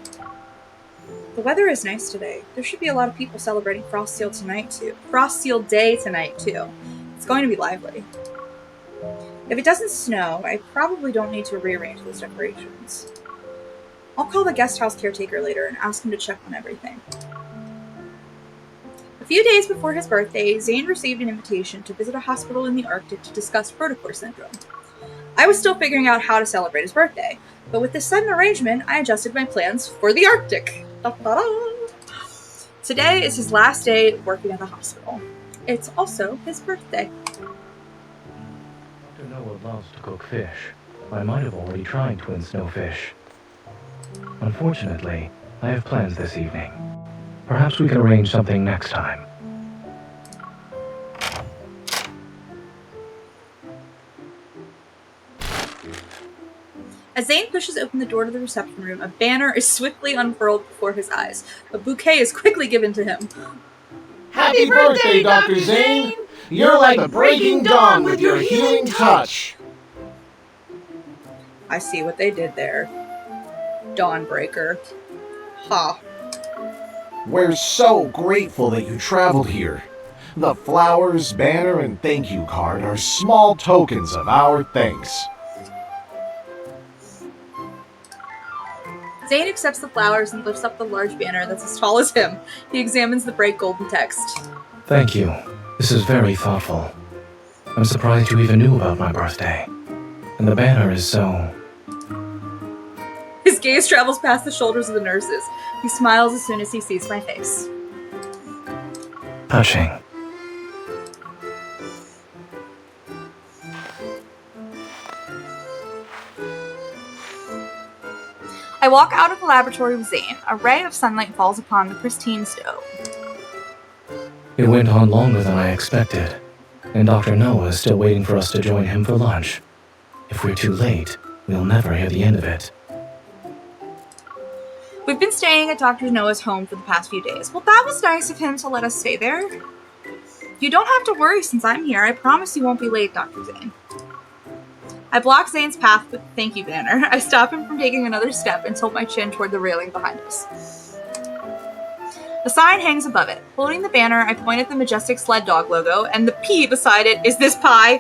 The weather is nice today. There should be a lot of people celebrating Frost Seal Day tonight, too. It's going to be lively. If it doesn't snow, I probably don't need to rearrange those decorations. I'll call the guest house caretaker later and ask him to check on everything. A few days before his birthday, Zayne received an invitation to visit a hospital in the Arctic to discuss protocore syndrome. I was still figuring out how to celebrate his birthday, but with this sudden arrangement, I adjusted my plans for the Arctic. Da-da-da. Today is his last day working at the hospital. It's also his birthday. Dr. Noah loves to cook fish. I might have already tried twin snowfish. Unfortunately, I have plans this evening. Perhaps we can arrange something next time. As Zayne pushes open the door to the reception room, a banner is swiftly unfurled before his eyes. A bouquet is quickly given to him. Happy birthday, Dr. Zayne! You're like the breaking dawn with your healing touch. I see what they did there. Dawnbreaker. Ha. We're so grateful that you traveled here. The flowers, banner, and thank you card are small tokens of our thanks. Zayne accepts the flowers and lifts up the large banner that's as tall as him. He examines the bright golden text. Thank you. This is very thoughtful. I'm surprised you even knew about my birthday. And the banner is so... His gaze travels past the shoulders of the nurses. He smiles as soon as he sees my face. touching. I walk out of the laboratory with Zayne. A ray of sunlight falls upon the pristine stove. It went on longer than I expected, and Dr. Noah is still waiting for us to join him for lunch. If we're too late, we'll never hear the end of it. We've been staying at Dr. Noah's home for the past few days. Well, that was nice of him to let us stay there. You don't have to worry since I'm here. I promise you won't be late, Dr. Zayne. I block Zayne's path with the thank you banner. I stop him from taking another step and tilt my chin toward the railing behind us. The sign hangs above it. Holding the banner, I point at the majestic sled dog logo, and the P beside it is this pie.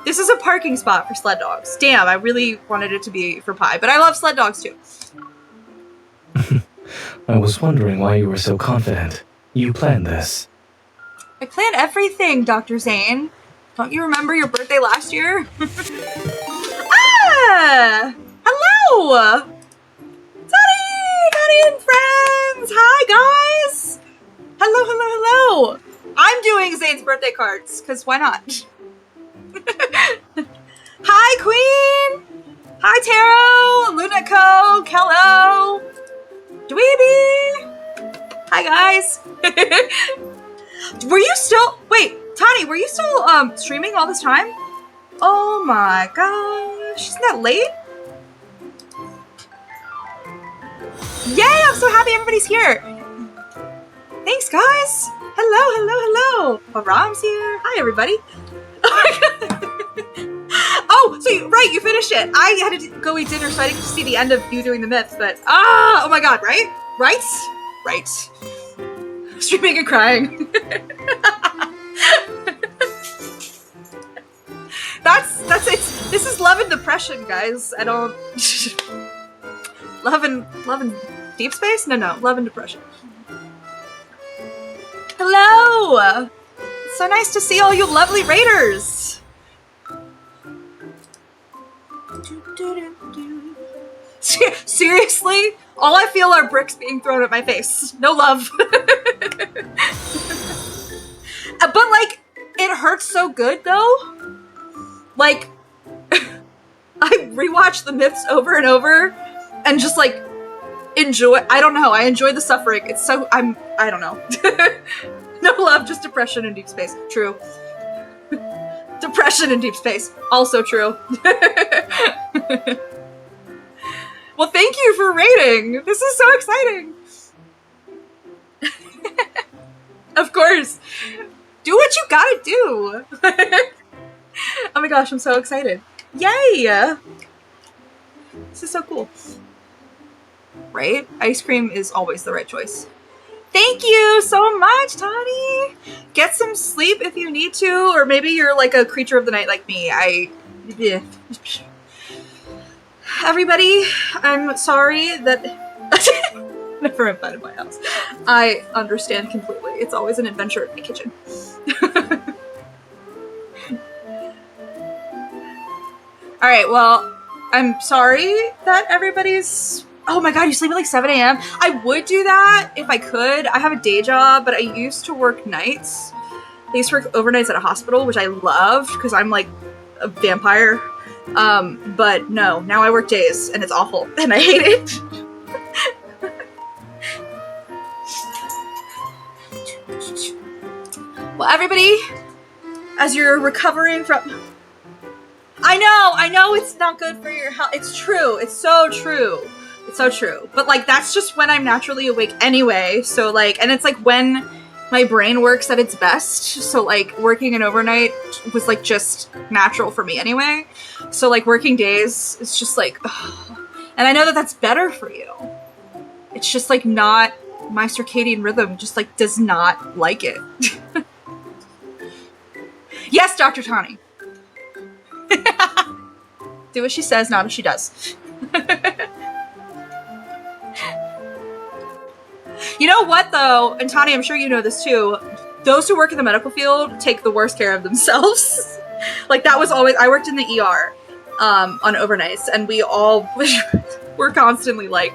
This is a parking spot for sled dogs. Damn, I really wanted it to be for pie, but I love sled dogs too. I was wondering why you were so confident. You planned this. I plan everything, Dr. Zayne. Don't you remember your birthday last year? Ah! Hello! Toddy and friends! Hi, guys! Hello. I'm doing Zayne's birthday cards, because why not? Hi, Queen! Hi, Taro! Lunico! Kello! Dweeby! Hi, guys! Were you still... Wait, Tani, were you still streaming all this time? Oh my gosh. Isn't that late? Yay, I'm so happy everybody's here. Thanks, guys. Hello. Aram's here. Hi, everybody. Oh, so you finished it. I had to go eat dinner, so I didn't see the end of you doing the myths, but oh my god, right? Streaming and crying. That's it. This is love and depression, guys. I don't love and deep space? No, love and depression. Hello! It's so nice to see all you lovely raiders. Seriously? All I feel are bricks being thrown at my face. No love. But like, it hurts so good though. Like, I rewatch the myths over and over and just like enjoy. I don't know. I enjoy the suffering. It's so I don't know. No love, just depression and deep space. True. Depression and deep space. Also true. Well, thank you for rating. This is so exciting. Of course. Do what you gotta do. Oh my gosh, I'm so excited. Yay! This is so cool. Right? Ice cream is always the right choice. Thank you so much, Tani! Get some sleep if you need to, or maybe you're like a creature of the night like me. Yeah. Everybody, I'm sorry that... Never invited my house. I understand completely. It's always an adventure in my kitchen. Alright, well, I'm sorry that everybody's... Oh my god, you sleep at like 7 a.m.? I would do that if I could. I have a day job, but I used to work nights. I used to work overnights at a hospital, which I loved because I'm like a vampire. But no, now I work days and it's awful and I hate it. Well, everybody, as you're recovering from... I know it's not good for your health. It's true. It's so true. It's so true. But like, that's just when I'm naturally awake anyway. So like, and it's like when my brain works at its best. So like working an overnight was like just natural for me anyway. So like working days, it's just like, ugh. And I know that that's better for you. It's just like not, my circadian rhythm just like does not like it. Yes, Dr. Tani. Do what she says, not what she does. You know what though, and Tani, I'm sure you know this too, those who work in the medical field take the worst care of themselves. Like that was always, I worked in the ER on overnights and we all were constantly like,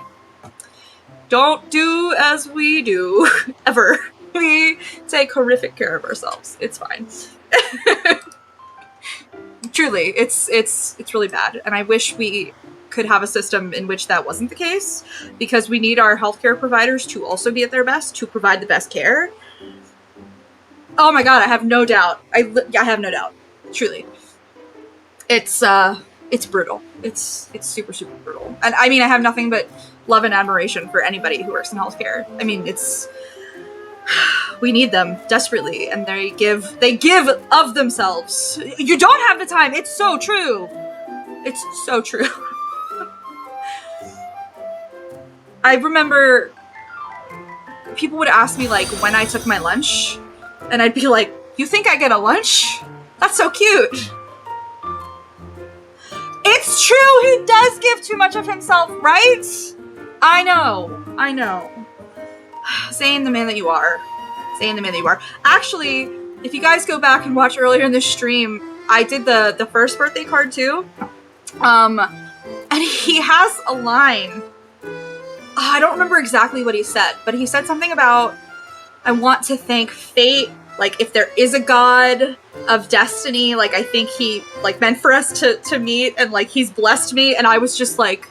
don't do as we do, ever. We take horrific care of ourselves. It's fine. Truly, it's really bad, and I wish we could have a system in which that wasn't the case, because we need our healthcare providers to also be at their best to provide the best care. Oh my god, I have no doubt. I have no doubt. Truly, it's brutal. It's super brutal, and I mean, I have nothing but love and admiration for anybody who works in healthcare. I mean, we need them desperately, and they give of themselves. You don't have the time. It's so true. It's so true. I remember people would ask me like when I took my lunch, and I'd be like, "You think I get a lunch? That's so cute." It's true. He does give too much of himself, right? I know. Zayne, the man that you are. Zayne, the man that you are. Actually, if you guys go back and watch earlier in the stream, I did the first birthday card too. And he has a line. I don't remember exactly what he said, but he said something about, I want to thank fate, like if there is a god of destiny, like I think he like meant for us to meet, and like he's blessed me, and I was just like,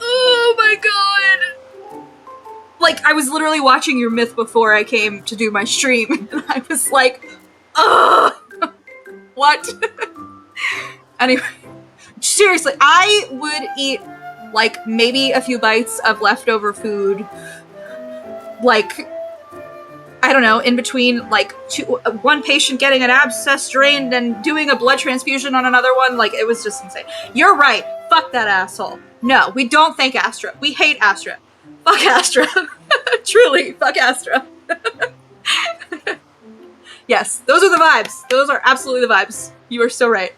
oh my god. Like I was literally watching your myth before I came to do my stream, and I was like, ugh, what? Anyway, seriously, I would eat like maybe a few bites of leftover food like I don't know, in between, like, one patient getting an abscess drained and doing a blood transfusion on another one. Like, it was just insane. You're right. Fuck that asshole. No, we don't thank Astra. We hate Astra. Fuck Astra. Truly, fuck Astra. Yes, those are the vibes. Those are absolutely the vibes. You are so right.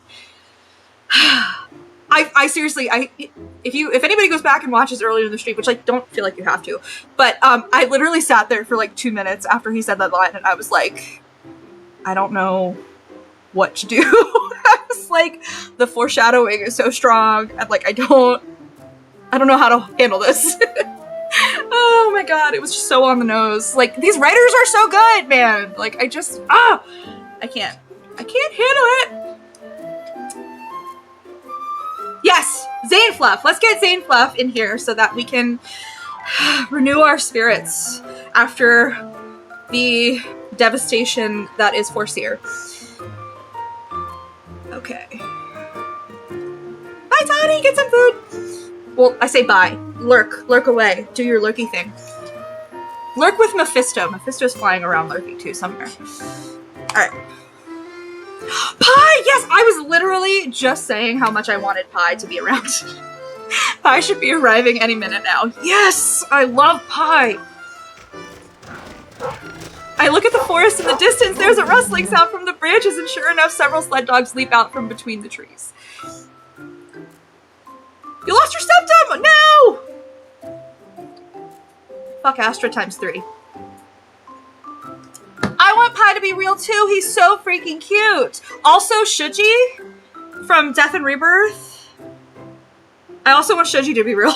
I seriously, if anybody goes back and watches earlier in the stream, which I don't feel like you have to, but I literally sat there for like 2 minutes after he said that line, and I was like, I don't know what to do. I was like, the foreshadowing is so strong, and like I don't know how to handle this. Oh my god, it was just so on the nose. Like, these writers are so good, man. Like, I can't handle it. Yes, Zayne Fluff. Let's get Zayne Fluff in here so that we can renew our spirits after the devastation that is Forseer. Okay. Bye, Tani. Get some food. Well, I say bye. Lurk away. Do your lurky thing. Lurk with Mephisto. Mephisto's flying around lurking too somewhere. Alright. Pie! Yes! I was literally just saying how much I wanted Pie to be around. Pie should be arriving any minute now. Yes! I love Pie! I look at the forest in the distance. There's a rustling sound from the branches, and sure enough, several sled dogs leap out from between the trees. You lost your septum! No! Fuck Astra times 3. I want Pie to be real too. He's so freaking cute. Also, Shuji from Death and Rebirth. I also want Shuji to be real.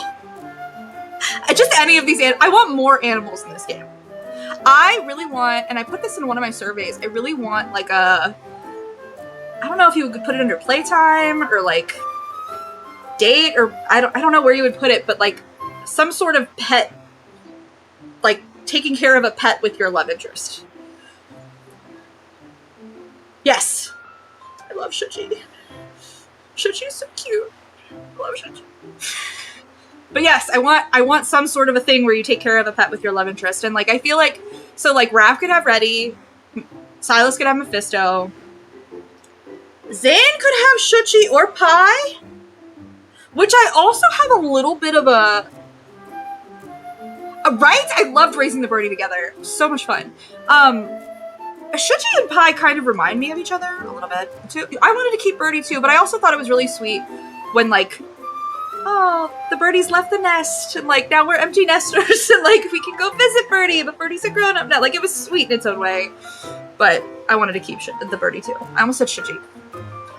Just any of these. I want more animals in this game. I really want, and I put this in one of my surveys, I really want like a, I don't know if you could put it under playtime or like date, or I don't know where you would put it, but like some sort of pet, like taking care of a pet with your love interest. Yes, I love Shuji. Shuji's so cute. I love Shuji. But yes, I want some sort of a thing where you take care of a pet with your love interest, and like I feel like, so like Raph could have Reddy, Silas could have Mephisto, Zayne could have Shuji or Pie. Which I also have a little bit of a right? I loved raising the birdie together. So much fun. Shuji and Pie kind of remind me of each other a little bit, too. I wanted to keep Birdie, too, but I also thought it was really sweet when, like, oh, the birdies left the nest, and, like, now we're empty nesters, and, like, we can go visit Birdie, but Birdie's a grown-up now. Like, it was sweet in its own way, but I wanted to keep the Birdie, too. I almost said Shuji.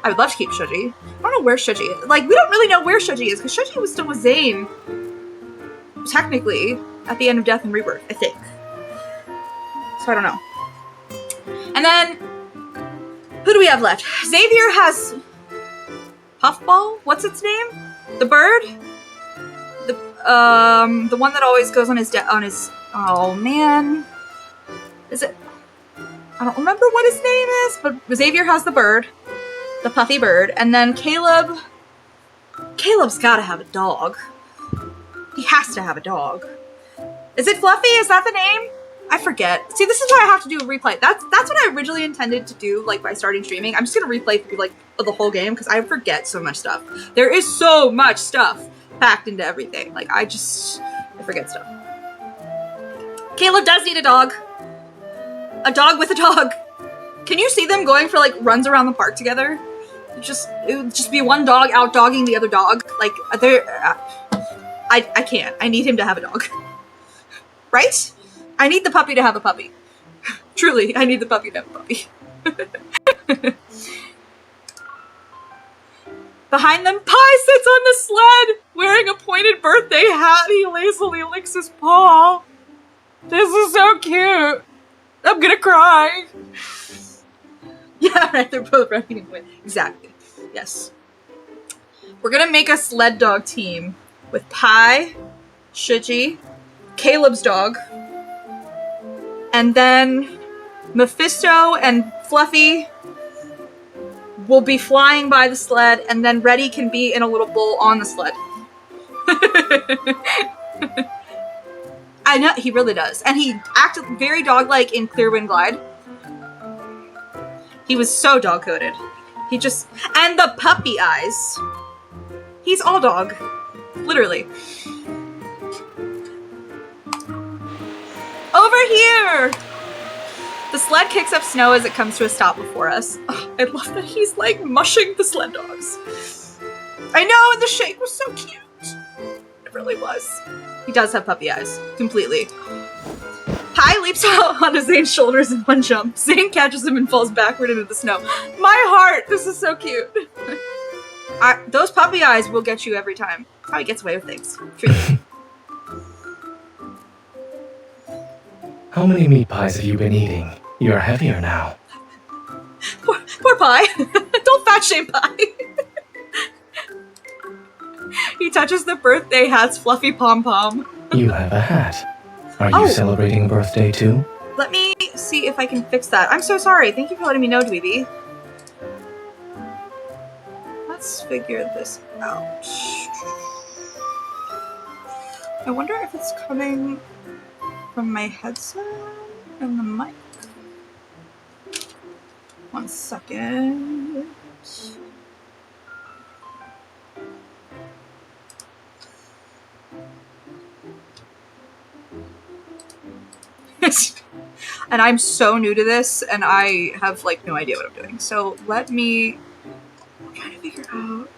I would love to keep Shuji. I don't know where Shuji is. Like, we don't really know where Shuji is, because Shuji was still with Zayne, technically, at the end of Death and Rebirth, I think. So I don't know. And then, who do we have left? Xavier has Puffball? What's its name? The bird? The one that always goes on his, oh man. Is it, I don't remember what his name is, but Xavier has the bird. The puffy bird. And then Caleb's gotta have a dog. He has to have a dog. Is it Fluffy? Is that the name? I forget. See, this is why I have to do a replay. That's what I originally intended to do, like, by starting streaming. I'm just gonna replay through, like, the whole game, because I forget so much stuff. There is so much stuff packed into everything. Like, I forget stuff. Caleb does need a dog. A dog with a dog. Can you see them going for, like, runs around the park together? It would just be one dog out dogging the other dog. Like, I can't. I need him to have a dog. Right? I need the puppy to have a puppy. Truly, I need the puppy to have a puppy. Behind them, Pie sits on the sled, wearing a pointed birthday hat. He lazily licks his paw. This is so cute. I'm gonna cry. Yeah, right, they're both running away. Exactly. Yes. We're gonna make a sled dog team with Pie, Shuji, Caleb's dog, and then Mephisto and Fluffy will be flying by the sled, and then Reddy can be in a little bowl on the sled. I know, he really does. And he acted very dog-like in Clearwind Glide. He was so dog-coded. He just... And the puppy eyes. He's all dog. Literally. Over here! The sled kicks up snow as it comes to a stop before us. Oh, I love that he's like mushing the sled dogs. I know, and the shake was so cute. It really was. He does have puppy eyes. Completely. Pi leaps out onto Zayne's shoulders in one jump. Zayne catches him and falls backward into the snow. My heart! This is so cute. Those puppy eyes will get you every time. Probably gets away with things. Truly. How many meat pies have you been eating? You're heavier now. Poor Pi. Don't fat shame Pi. He touches the birthday hat's fluffy pom-pom. You have a hat. Are you celebrating a birthday too? Let me see if I can fix that. I'm so sorry. Thank you for letting me know, Dweeby. Let's figure this out. I wonder if it's coming from my headset and the mic. 1 second. And I'm so new to this, and I have like no idea what I'm doing. So let me. I'm trying to figure out.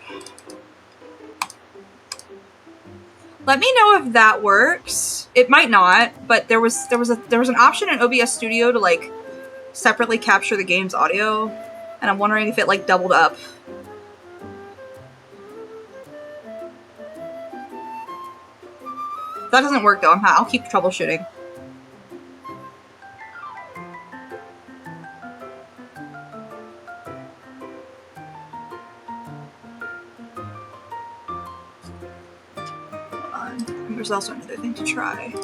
Let me know if that works. It might not, but there was an option in OBS Studio to like separately capture the game's audio, and I'm wondering if it like doubled up. If that doesn't work though, I'll keep troubleshooting. There's also another thing to try.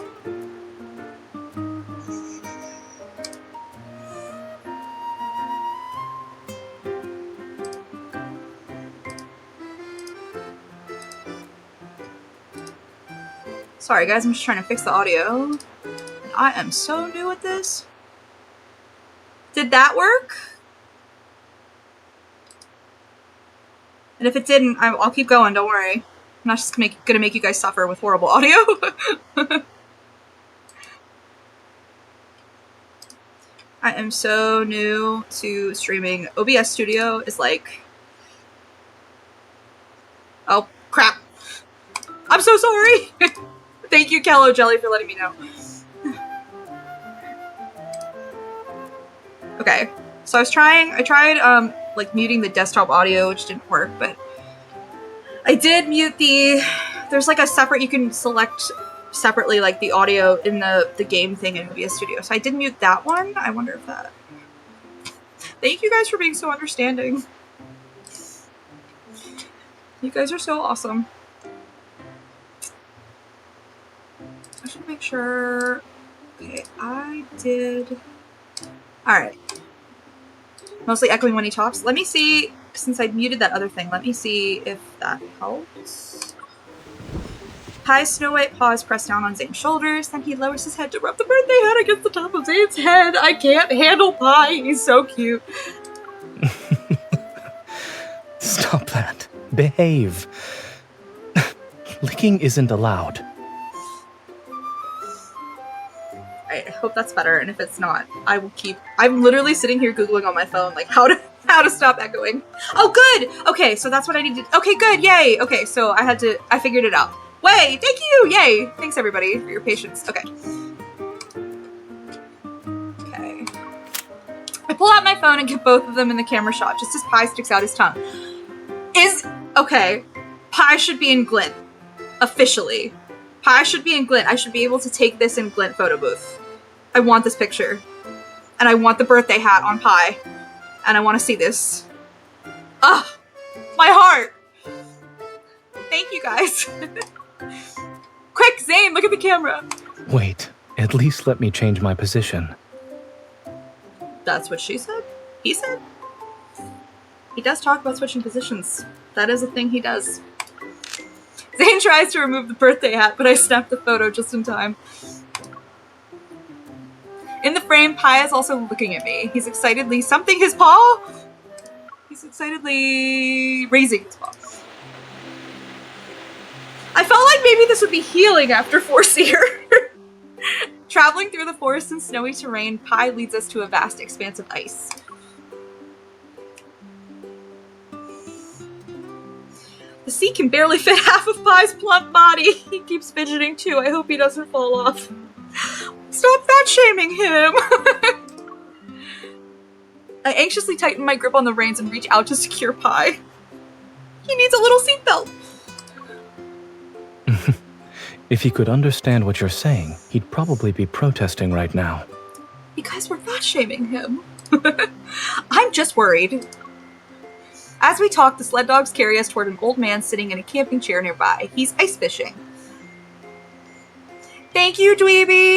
Sorry guys, I'm just trying to fix the audio. And I am so new at this. Did that work? And if it didn't, I'll keep going, don't worry. I'm not just gonna make you guys suffer with horrible audio. I am so new to streaming. OBS Studio is like... Oh, crap. I'm so sorry! Thank you, Callow Jelly, for letting me know. Okay, so I tried like muting the desktop audio, which didn't work, but I did mute there's like a separate, you can select separately like the audio in the game thing in OBS Studio. So I did mute that one. I wonder if that... Thank you guys for being so understanding. You guys are so awesome. I should make sure... Okay, I did... Alright. Mostly echoing when he talks. Let me see... Since I muted that other thing, let me see if that helps. Pi's snow white paws pressed down on Zayne's shoulders, then he lowers his head to rub the birthday hat against the top of Zayne's head. I can't handle Pi, he's so cute. Stop that. Behave. Licking isn't allowed. I hope that's better, and if it's not, I will keep... I'm literally sitting here Googling on my phone, like, how to stop echoing. Oh, good! Okay, so that's what I need to... Okay, good, yay! Okay, so I figured it out. Way! Thank you! Yay! Thanks, everybody, for your patience. Okay. Okay. I pull out my phone and get both of them in the camera shot, just as Pi sticks out his tongue. Okay. Pi should be in Glint. Officially. Pi should be in Glint. I should be able to take this in Glint photo booth. I want this picture. And I want the birthday hat on Pi. And I want to see this. Ah! My heart! Thank you, guys. Quick, Zayne, look at the camera. Wait, at least let me change my position. That's what she said? He said? He does talk about switching positions. That is a thing he does. Zayne tries to remove the birthday hat, but I snapped the photo just in time. In the frame, Pi is also looking at me. He's excitedly something his paw. He's excitedly raising his paw. I felt like maybe this would be healing after Foreseer. Traveling through the forest and snowy terrain, Pi leads us to a vast expanse of ice. The sea can barely fit half of Pi's plump body. He keeps fidgeting too. I hope he doesn't fall off. Stop fat-shaming him! I anxiously tighten my grip on the reins and reach out to secure Pi. He needs a little seatbelt. If he could understand what you're saying, he'd probably be protesting right now. You guys were fat-shaming him. I'm just worried. As we talk, the sled dogs carry us toward an old man sitting in a camping chair nearby. He's ice fishing. Thank you, Dweeby!